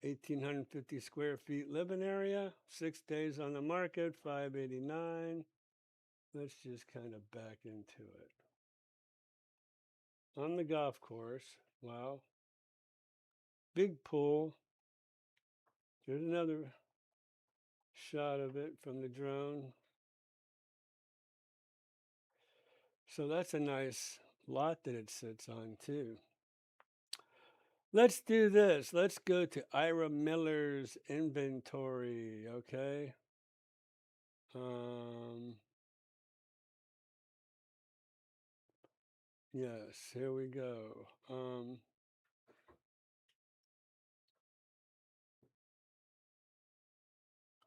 1,850 square feet living area, 6 days on the market, 589. Let's just kind of back into it. On the golf course, wow. Big pool. There's another shot of it from the drone. So that's a nice lot that it sits on too. Let's do this. Let's go to Ira Miller's inventory, okay? Yes, here we go.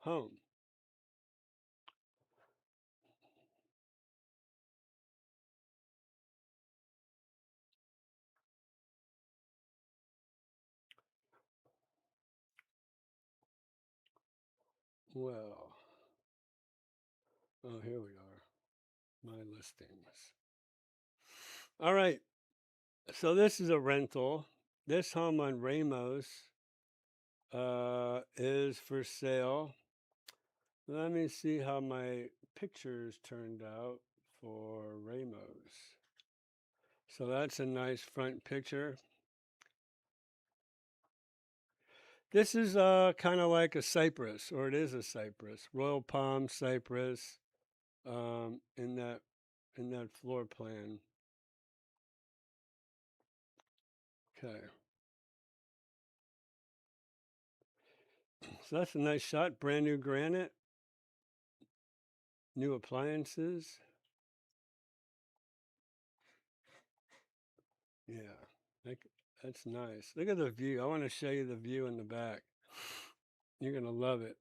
Home. Well, oh, here we are. My listings. All right. So this is a rental. This home on Ramos is for sale. Let me see how my pictures turned out for Ramos. So that's a nice front picture. This is kind of like a cypress, or it is a cypress, Royal Palm cypress, in that floor plan. Okay. So that's a nice shot. Brand new granite, new appliances. Yeah, that's nice. Look at the view. I want to show you the view in the back. You're going to love it.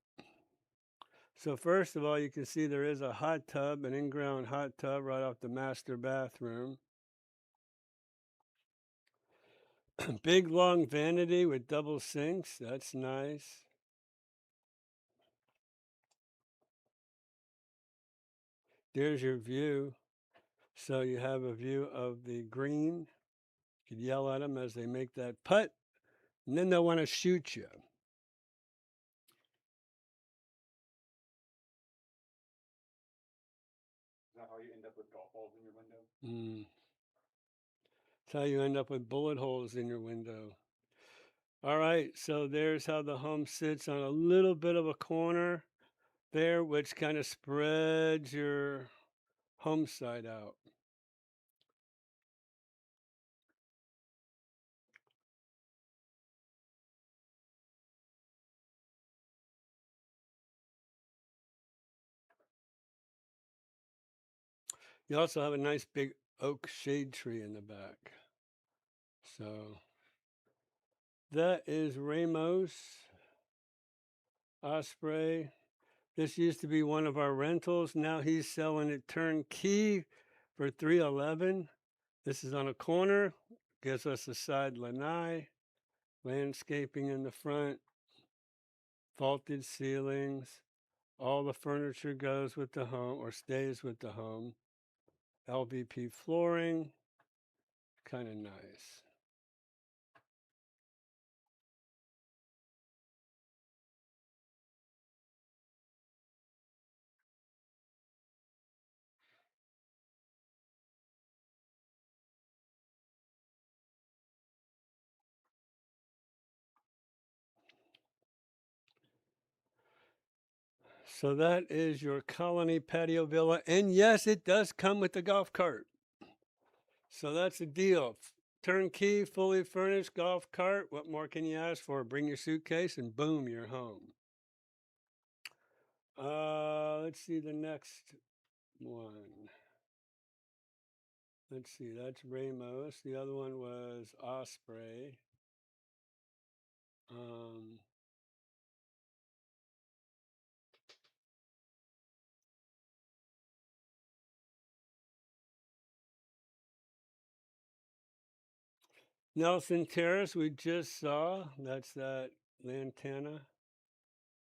So first of all, you can see there is a hot tub, an in-ground hot tub right off the master bathroom. Big long vanity with double sinks. That's nice. There's your view. So you have a view of the green. You could yell at them as they make that putt, and then they'll want to shoot you. Is that how you end up with golf balls in your window? That's how you end up with bullet holes in your window. All right, so there's how the home sits on a little bit of a corner there, which kind of spreads your home side out. You also have a nice big oak shade tree in the back. So that is Ramos Osprey. This used to be one of our rentals. Now he's selling it turnkey for $311. This is on a corner. Gives us a side lanai, landscaping in the front, vaulted ceilings. All the furniture goes with the home or stays with the home. LVP flooring, kind of nice. So that is your Colony Patio Villa. And yes, it does come with the golf cart. So that's a deal. Turnkey, fully furnished golf cart. What more can you ask for? Bring your suitcase and boom, you're home. Let's see the next one. Let's see, that's Ramos. The other one was Osprey. Nelson Terrace, we just saw. That's that lantana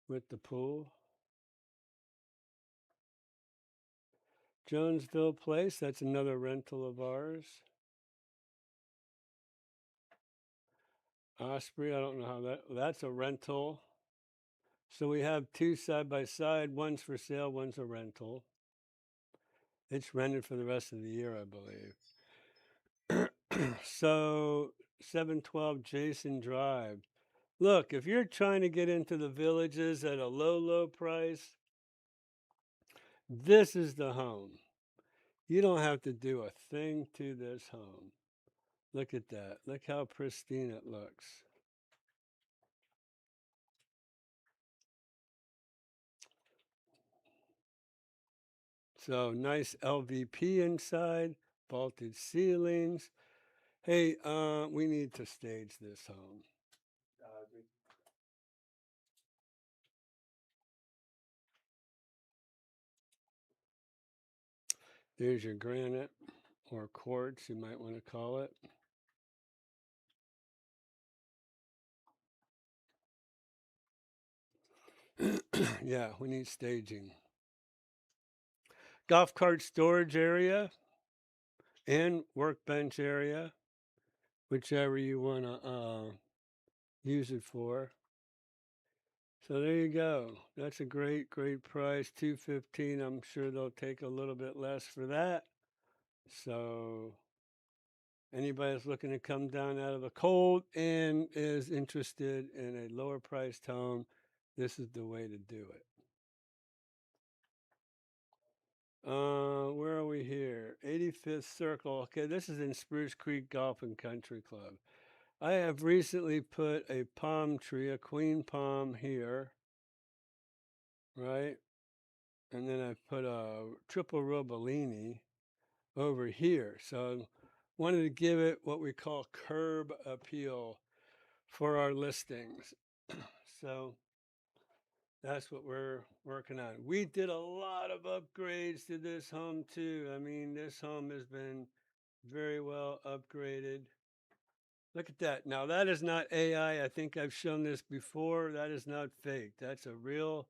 with the pool. Jonesville Place, that's another rental of ours. Osprey, I don't know how that's a rental. So we have two side by side. One's for sale, one's a rental. It's rented for the rest of the year, I believe. So 712 Jason Drive. Look, if you're trying to get into the villages at a low price, this is the home. You don't have to do a thing to this home. Look at that. Look how pristine it looks. So nice LVP inside, vaulted ceilings. Hey, we need to stage this home. There's your granite or quartz, you might want to call it. Yeah, we need staging. Golf cart storage area and workbench area, whichever you want to use it for. So there you go. That's a great price. $215. I'm sure they'll take a little bit less for that. So anybody that's looking to come down out of the cold and is interested in a lower priced home, this is the way to do it. Where are we here? 85th Circle. Okay, this is in Spruce Creek Golf and Country Club. I have recently put a palm tree, a queen palm here, right? And then I put a triple robellini over here. So wanted to give it what we call curb appeal for our listings. So that's what we're working on. We did a lot of upgrades to this home too. I mean, this home has been very well upgraded. Look at that. Now that is not AI. I think I've shown this before. That is not fake. That's a real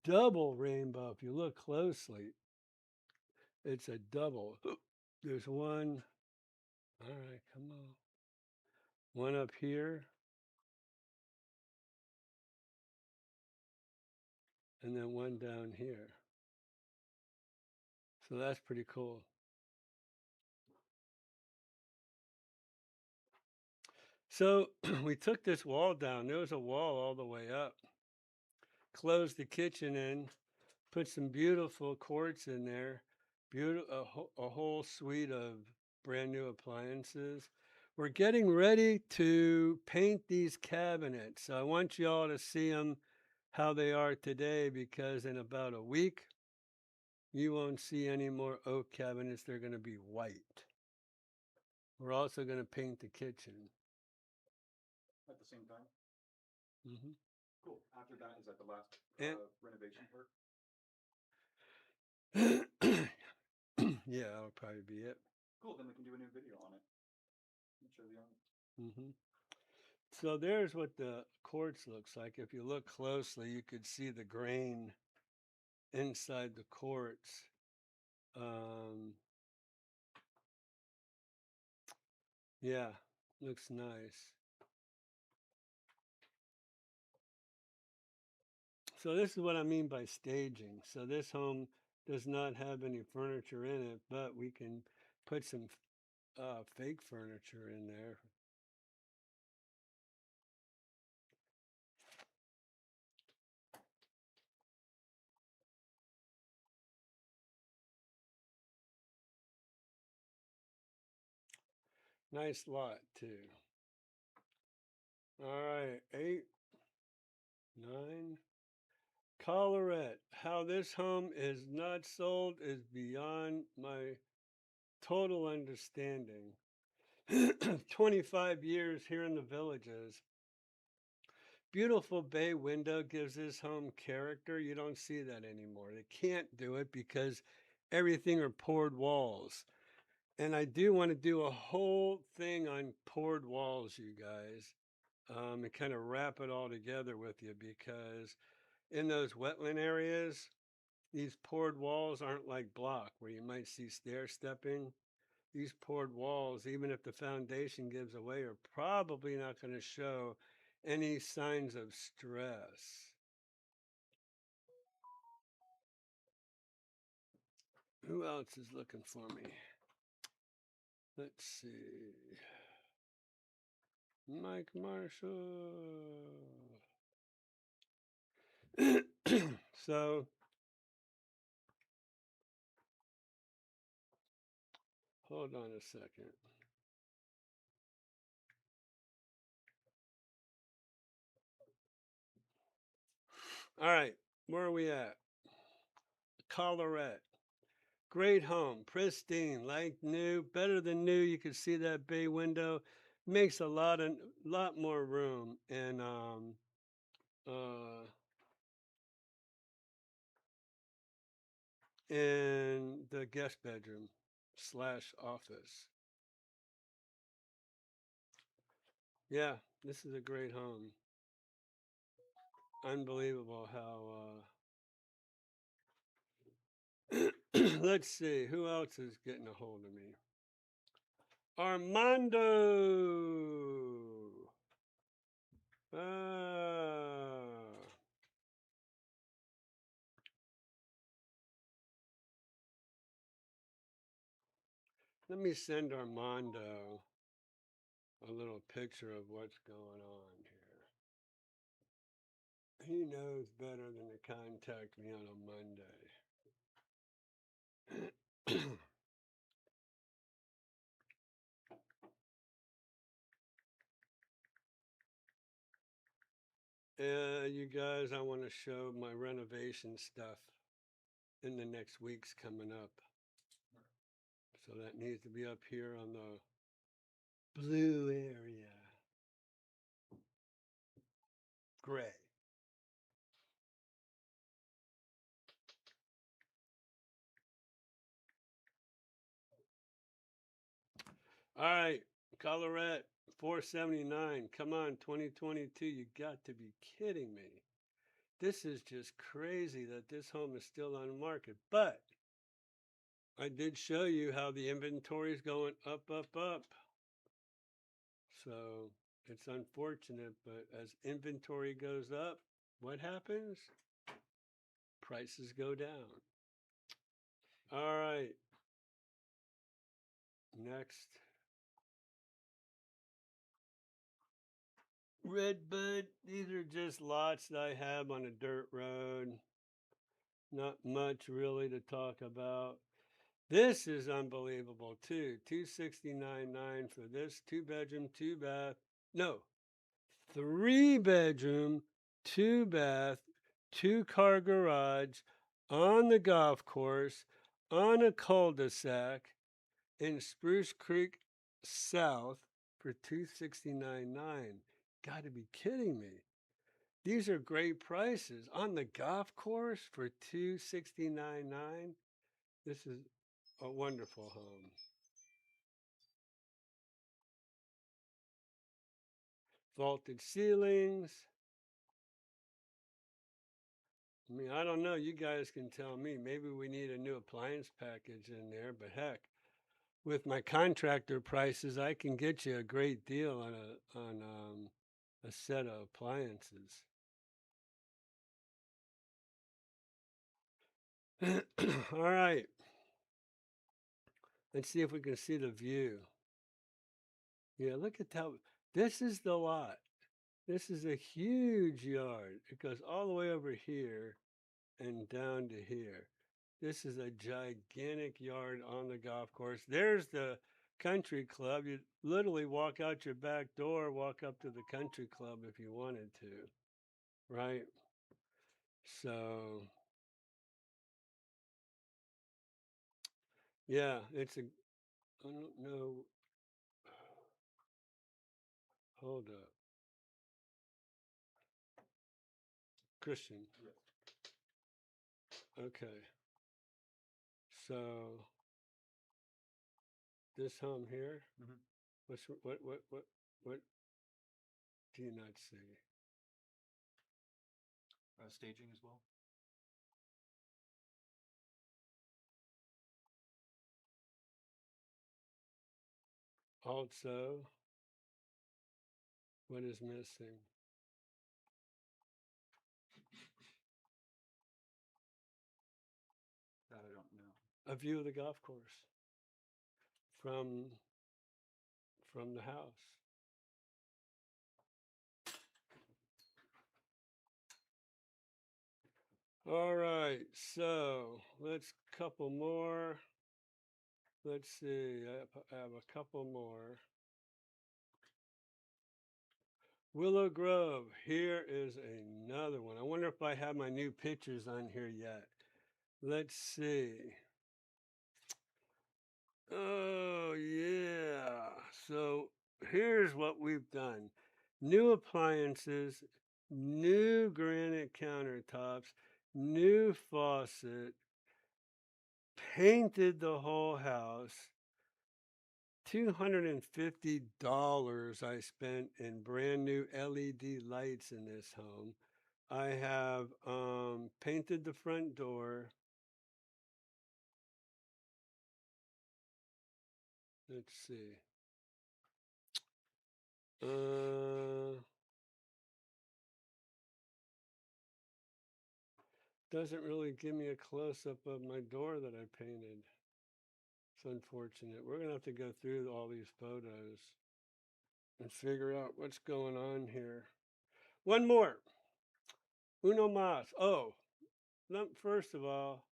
double rainbow. If you look closely, it's a double. There's one. All right, come on. One up here. And then one down here. So that's pretty cool. So we took this wall down. There was a wall all the way up. Closed the kitchen in, put some beautiful quartz in there, a whole suite of brand new appliances. We're getting ready to paint these cabinets. So I want you all to see them how they are today, because in about a week, you won't see any more oak cabinets. They're going to be white. We're also going to paint the kitchen. At the same time? Hmm. Cool. After that, is that the last And renovation part? yeah, that'll probably be it. Cool, then we can do a new video on it. And show the audience. Hmm. So there's what the quartz looks like. If you look closely, you could see the grain inside the quartz. Um, yeah, looks nice. So this is what I mean by staging. So this home does not have any furniture in it, but we can put some fake furniture in there. Nice lot too. All right, 8, 9. Colorette. How this home is not sold is beyond my total understanding. 25 years here in the Villages. Beautiful bay window gives this home character. You don't see that anymore. They can't do it because everything are poured walls. And I do want to do a whole thing on poured walls, you guys, and kind of wrap it all together with you, because in those wetland areas, these poured walls aren't like block where you might see stair stepping. These poured walls, even if the foundation gives away, are probably not going to show any signs of stress. Who else is looking for me? Let's see. Mike Marshall. So, hold on a second. All right, where are we at? Colorette. Great home, pristine, like new, better than new. You can see that bay window. Makes a lot more room uh, in the guest bedroom slash office. Yeah, this is a great home. Unbelievable how. Let's see, who else is getting a hold of me? Armando. Ah. Let me send Armando a little picture of what's going on here. He knows better than to contact me on a Monday. You guys, I want to show my renovation stuff in the next weeks coming up. So that needs to be up here on the blue area. Gray. All right, Colorette 479. Come on, 2022. You got to be kidding me. This is just crazy that this home is still on the market. But I did show you how the inventory is going up, up, up. So it's unfortunate, but as inventory goes up, what happens? Prices go down. All right. Next. Redbud, these are just lots that I have on a dirt road. Not much really to talk about. This is unbelievable too. 269.9 for this 2-bedroom, 2-bath. No, 3-bedroom, 2-bath, 2-car garage on the golf course on a cul-de-sac in Spruce Creek South for 269.9. Got to be kidding me. These are great prices on the golf course for 269.9. This is a wonderful home. Vaulted ceilings. I mean, I don't know. You guys can tell me. Maybe we need a new appliance package in there, but heck, with my contractor prices, I can get you a great deal on a set of appliances. All right. Let's see if we can see the view. Yeah, look at how this is the lot. This is a huge yard. It goes all the way over here and down to here. This is a gigantic yard on the golf course. There's the country club. You literally walk out your back door, walk up to the country club if you wanted to, right? So, yeah, it's a, I don't know. Hold up. Christian. Yes. Okay. So, this home here, Mhm. what do you not see? Staging as well. Also, what is missing? That I don't know. A view of the golf course from the house. All right, so let's couple more. Let's see, I have a couple more. Willow Grove, here is another one. I wonder if I have my new pictures on here yet. Let's see. Oh, yeah. So here's what we've done. New appliances, new granite countertops, new faucet, painted the whole house. $250 I spent in brand new LED lights in this home. I have painted the front door. Let's see. Doesn't really give me a close-up of my door that I painted. It's unfortunate. We're gonna have to go through all these photos and figure out what's going on here. One more. Uno mas. Oh, first of all,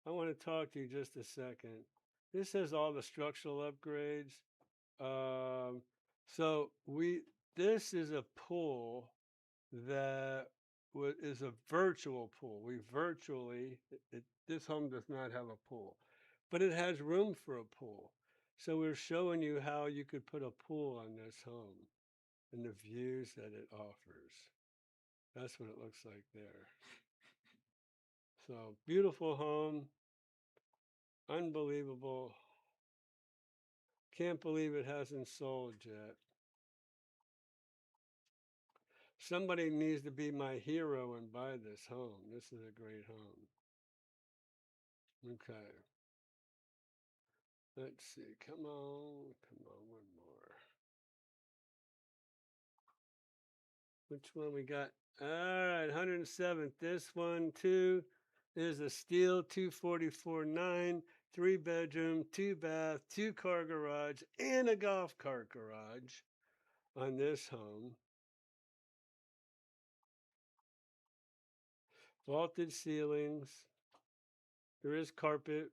I want to talk to you just a second. This has all the structural upgrades. Um, so this is a pool that is a virtual pool. We virtually, this home does not have a pool, but it has room for a pool. So we're showing you how you could put a pool on this home and the views that it offers. That's what it looks like there. So beautiful home, unbelievable. Can't believe it hasn't sold yet. Somebody needs to be my hero and buy this home. This is a great home. Okay. Let's see. Come on. One more. Which one we got? All right, 107th. This one too is a steel 244.9, 3-bedroom, 2-bath, 2-car garage, and a golf cart garage on this home. Vaulted ceilings. There is carpet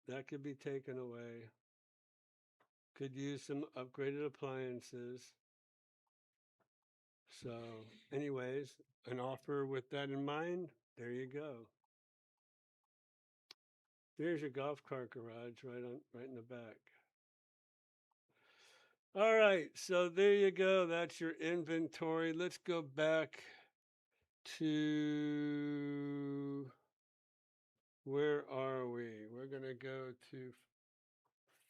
that could be taken away. Could use some upgraded appliances. So, anyways, an offer with that in mind. There you go. There's your golf cart garage right in the back. All right, so there you go. That's your inventory. Let's go back to where are we? We're gonna go to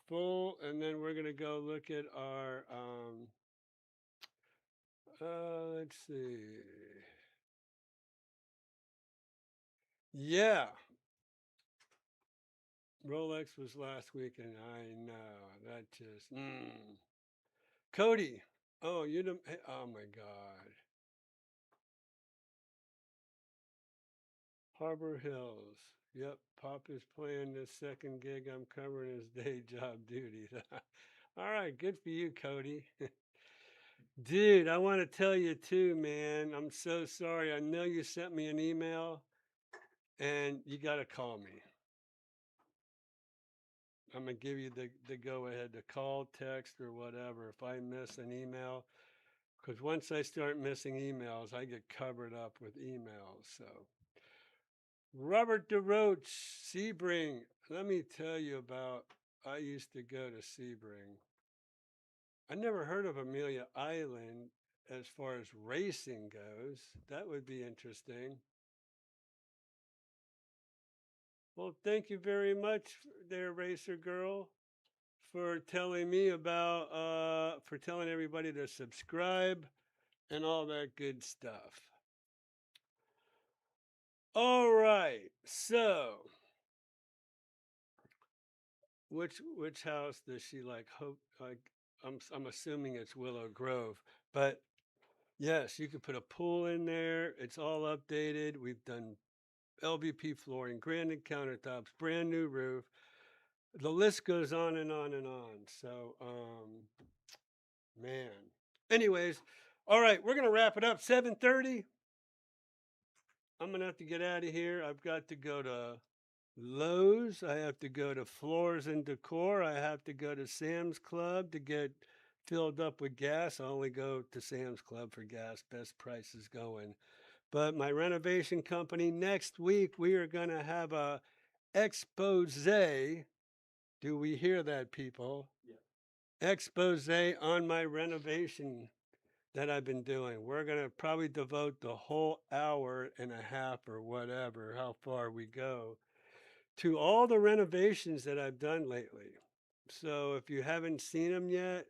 full, and then we're gonna go look at our let's see. Yeah, Rolex was last weekend. I know that just Cody. Oh, you don't. Oh my God. Harbor Hills. Yep, Pop is playing this second gig. I'm covering his day job duties. All right, good for you, Cody. Dude, I want to tell you too, man. I'm so sorry. I know you sent me an email and you got to call me. I'm going to give you the go ahead to call, text, or whatever if I miss an email. Because once I start missing emails, I get covered up with emails. So, Robert DeRoach, Sebring. Let me tell you about, I used to go to Sebring. I never heard of Amelia Island as far as racing goes. That would be interesting. Well, thank you very much there, Racer Girl, for telling me about, for telling everybody to subscribe and all that good stuff. All right, so which house does she like? Hope like I'm assuming it's Willow Grove, but yes, you could put a pool in there. It's all updated. We've done LVP flooring, granite countertops, brand new roof. The list goes on and on and on. So, man. Anyways, all right, we're gonna wrap it up. 7:30. I'm gonna have to get out of here. I've got to go to Lowe's. I have to go to Floors and Decor. I have to go to Sam's Club to get filled up with gas. I only go to Sam's Club for gas. Best prices going. But my renovation company, next week, we are going to have a expose. Do we hear that, people? Yeah. Expose on my renovation that I've been doing. We're going to probably devote the whole hour and a half or whatever, how far we go, to all the renovations that I've done lately. So if you haven't seen them yet,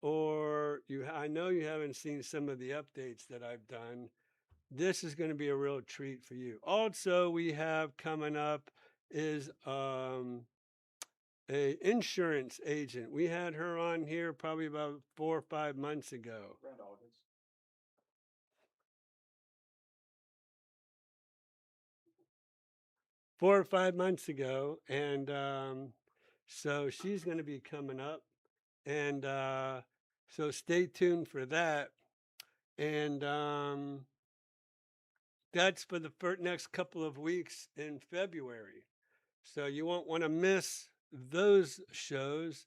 or I know you haven't seen some of the updates that I've done, this is going to be a real treat for you. Also, we have coming up is a insurance agent. We had her on here probably about 4 or 5 months ago. Around August. 4 or 5 months ago, and so she's going to be coming up, and so stay tuned for that. And that's for the next couple of weeks in February. So you won't want to miss those shows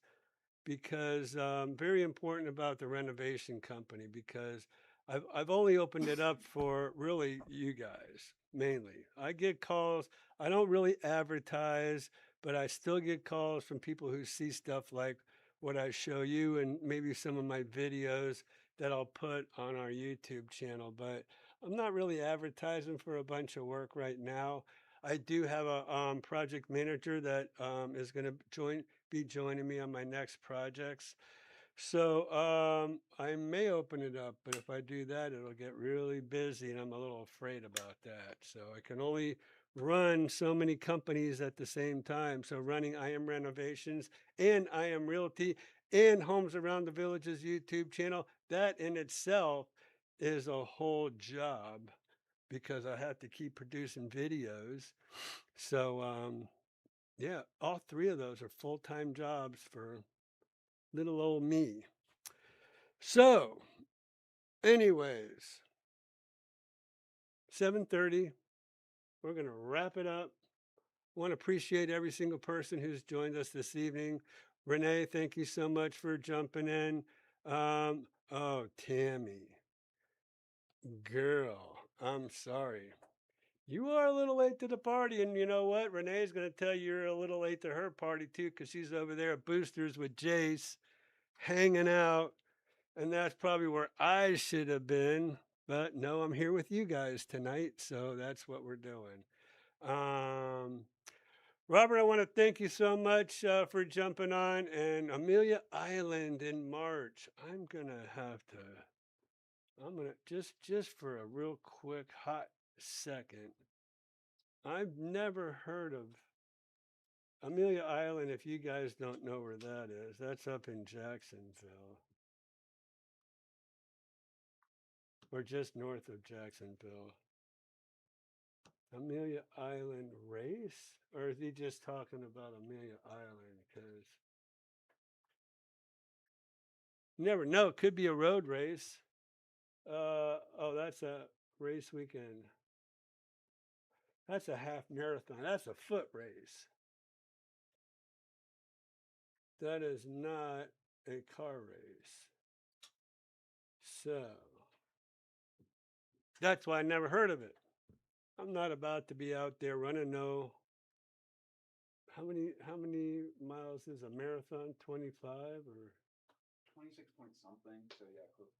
because very important about the renovation company because I've only opened it up for really you guys mainly. I get calls. I don't really advertise, but I still get calls from people who see stuff like what I show you and maybe some of my videos that I'll put on our YouTube channel. But I'm not really advertising for a bunch of work right now. I do have a project manager that is going to be joining me on my next projects. So I may open it up, but if I do that, it'll get really busy, and I'm a little afraid about that. So I can only run so many companies at the same time. So running IM Renovations and IM Realty and Homes Around the Villages YouTube channel, that in itself is a whole job because I have to keep producing videos. So yeah, all three of those are full-time jobs for little old me. So, anyways, 7:30. we're going to wrap it up. I want to appreciate every single person who's joined us this evening. Renee, thank you so much for jumping in. Oh, Tammy, girl, I'm sorry. You are a little late to the party, and you know what? Renee's going to tell you you're a little late to her party too, because she's over there at Boosters with Jace, hanging out, and that's probably where I should have been. But no, I'm here with you guys tonight, so that's what we're doing. Um, Robert, I want to thank you so much for jumping on. And Amelia Island in March. I'm gonna just for a real quick hot second. I've never heard of Amelia Island. If you guys don't know where that is, that's up in Jacksonville, or just north of Jacksonville. Amelia Island race, or is he just talking about Amelia Island? Because never know. It could be a road race. Oh, that's a race weekend. That's a half marathon. That's a foot race. That is not a car race. So that's why I never heard of it. I'm not about to be out there running no. How many miles is a marathon? 25 or 26 point something. So yeah, close.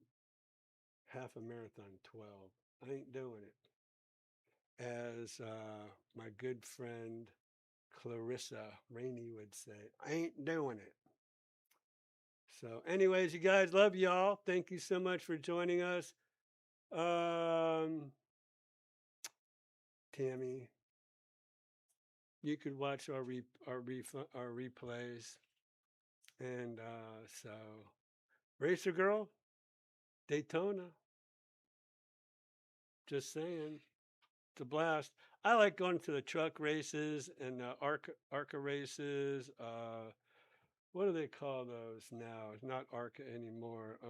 half a marathon? 12. I ain't doing it. As my good friend Clarissa Rainey would say, I ain't doing it. So, anyways, you guys, love y'all. Thank you so much for joining us. Tammy, you could watch our replays. And so, Racer Girl, Daytona. Just saying, it's a blast. I like going to the truck races and the ARCA races. What do they call those now? It's not ARCA anymore.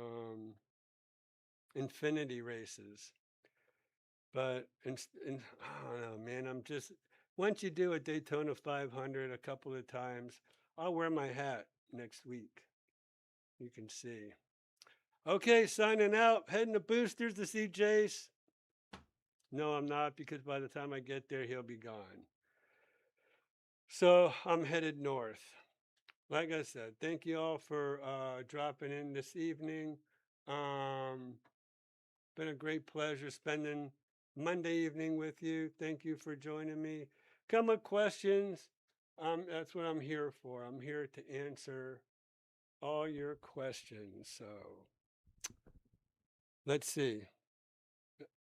Infinity races. But I don't know, man. I'm just once you do a Daytona 500 a couple of times, I'll wear my hat next week. You can see. Okay, signing out. Heading to Boosters to see Jace. No, I'm not, because by the time I get there, he'll be gone. So I'm headed north. Like I said, thank you all for dropping in this evening. Been a great pleasure spending Monday evening with you. Thank you for joining me. Come with questions. That's what I'm here for. I'm here to answer all your questions. So let's see.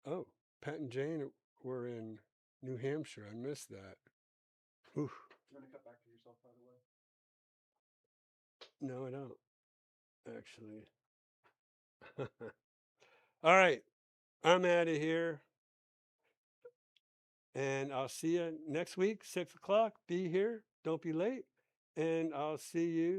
Oh, Pat and Jane were in New Hampshire. I missed that. Oof. You want to cut back to yourself, by the way? No, I don't, actually. All right. I'm out of here. And I'll see you next week, 6 o'clock. Be here. Don't be late. And I'll see you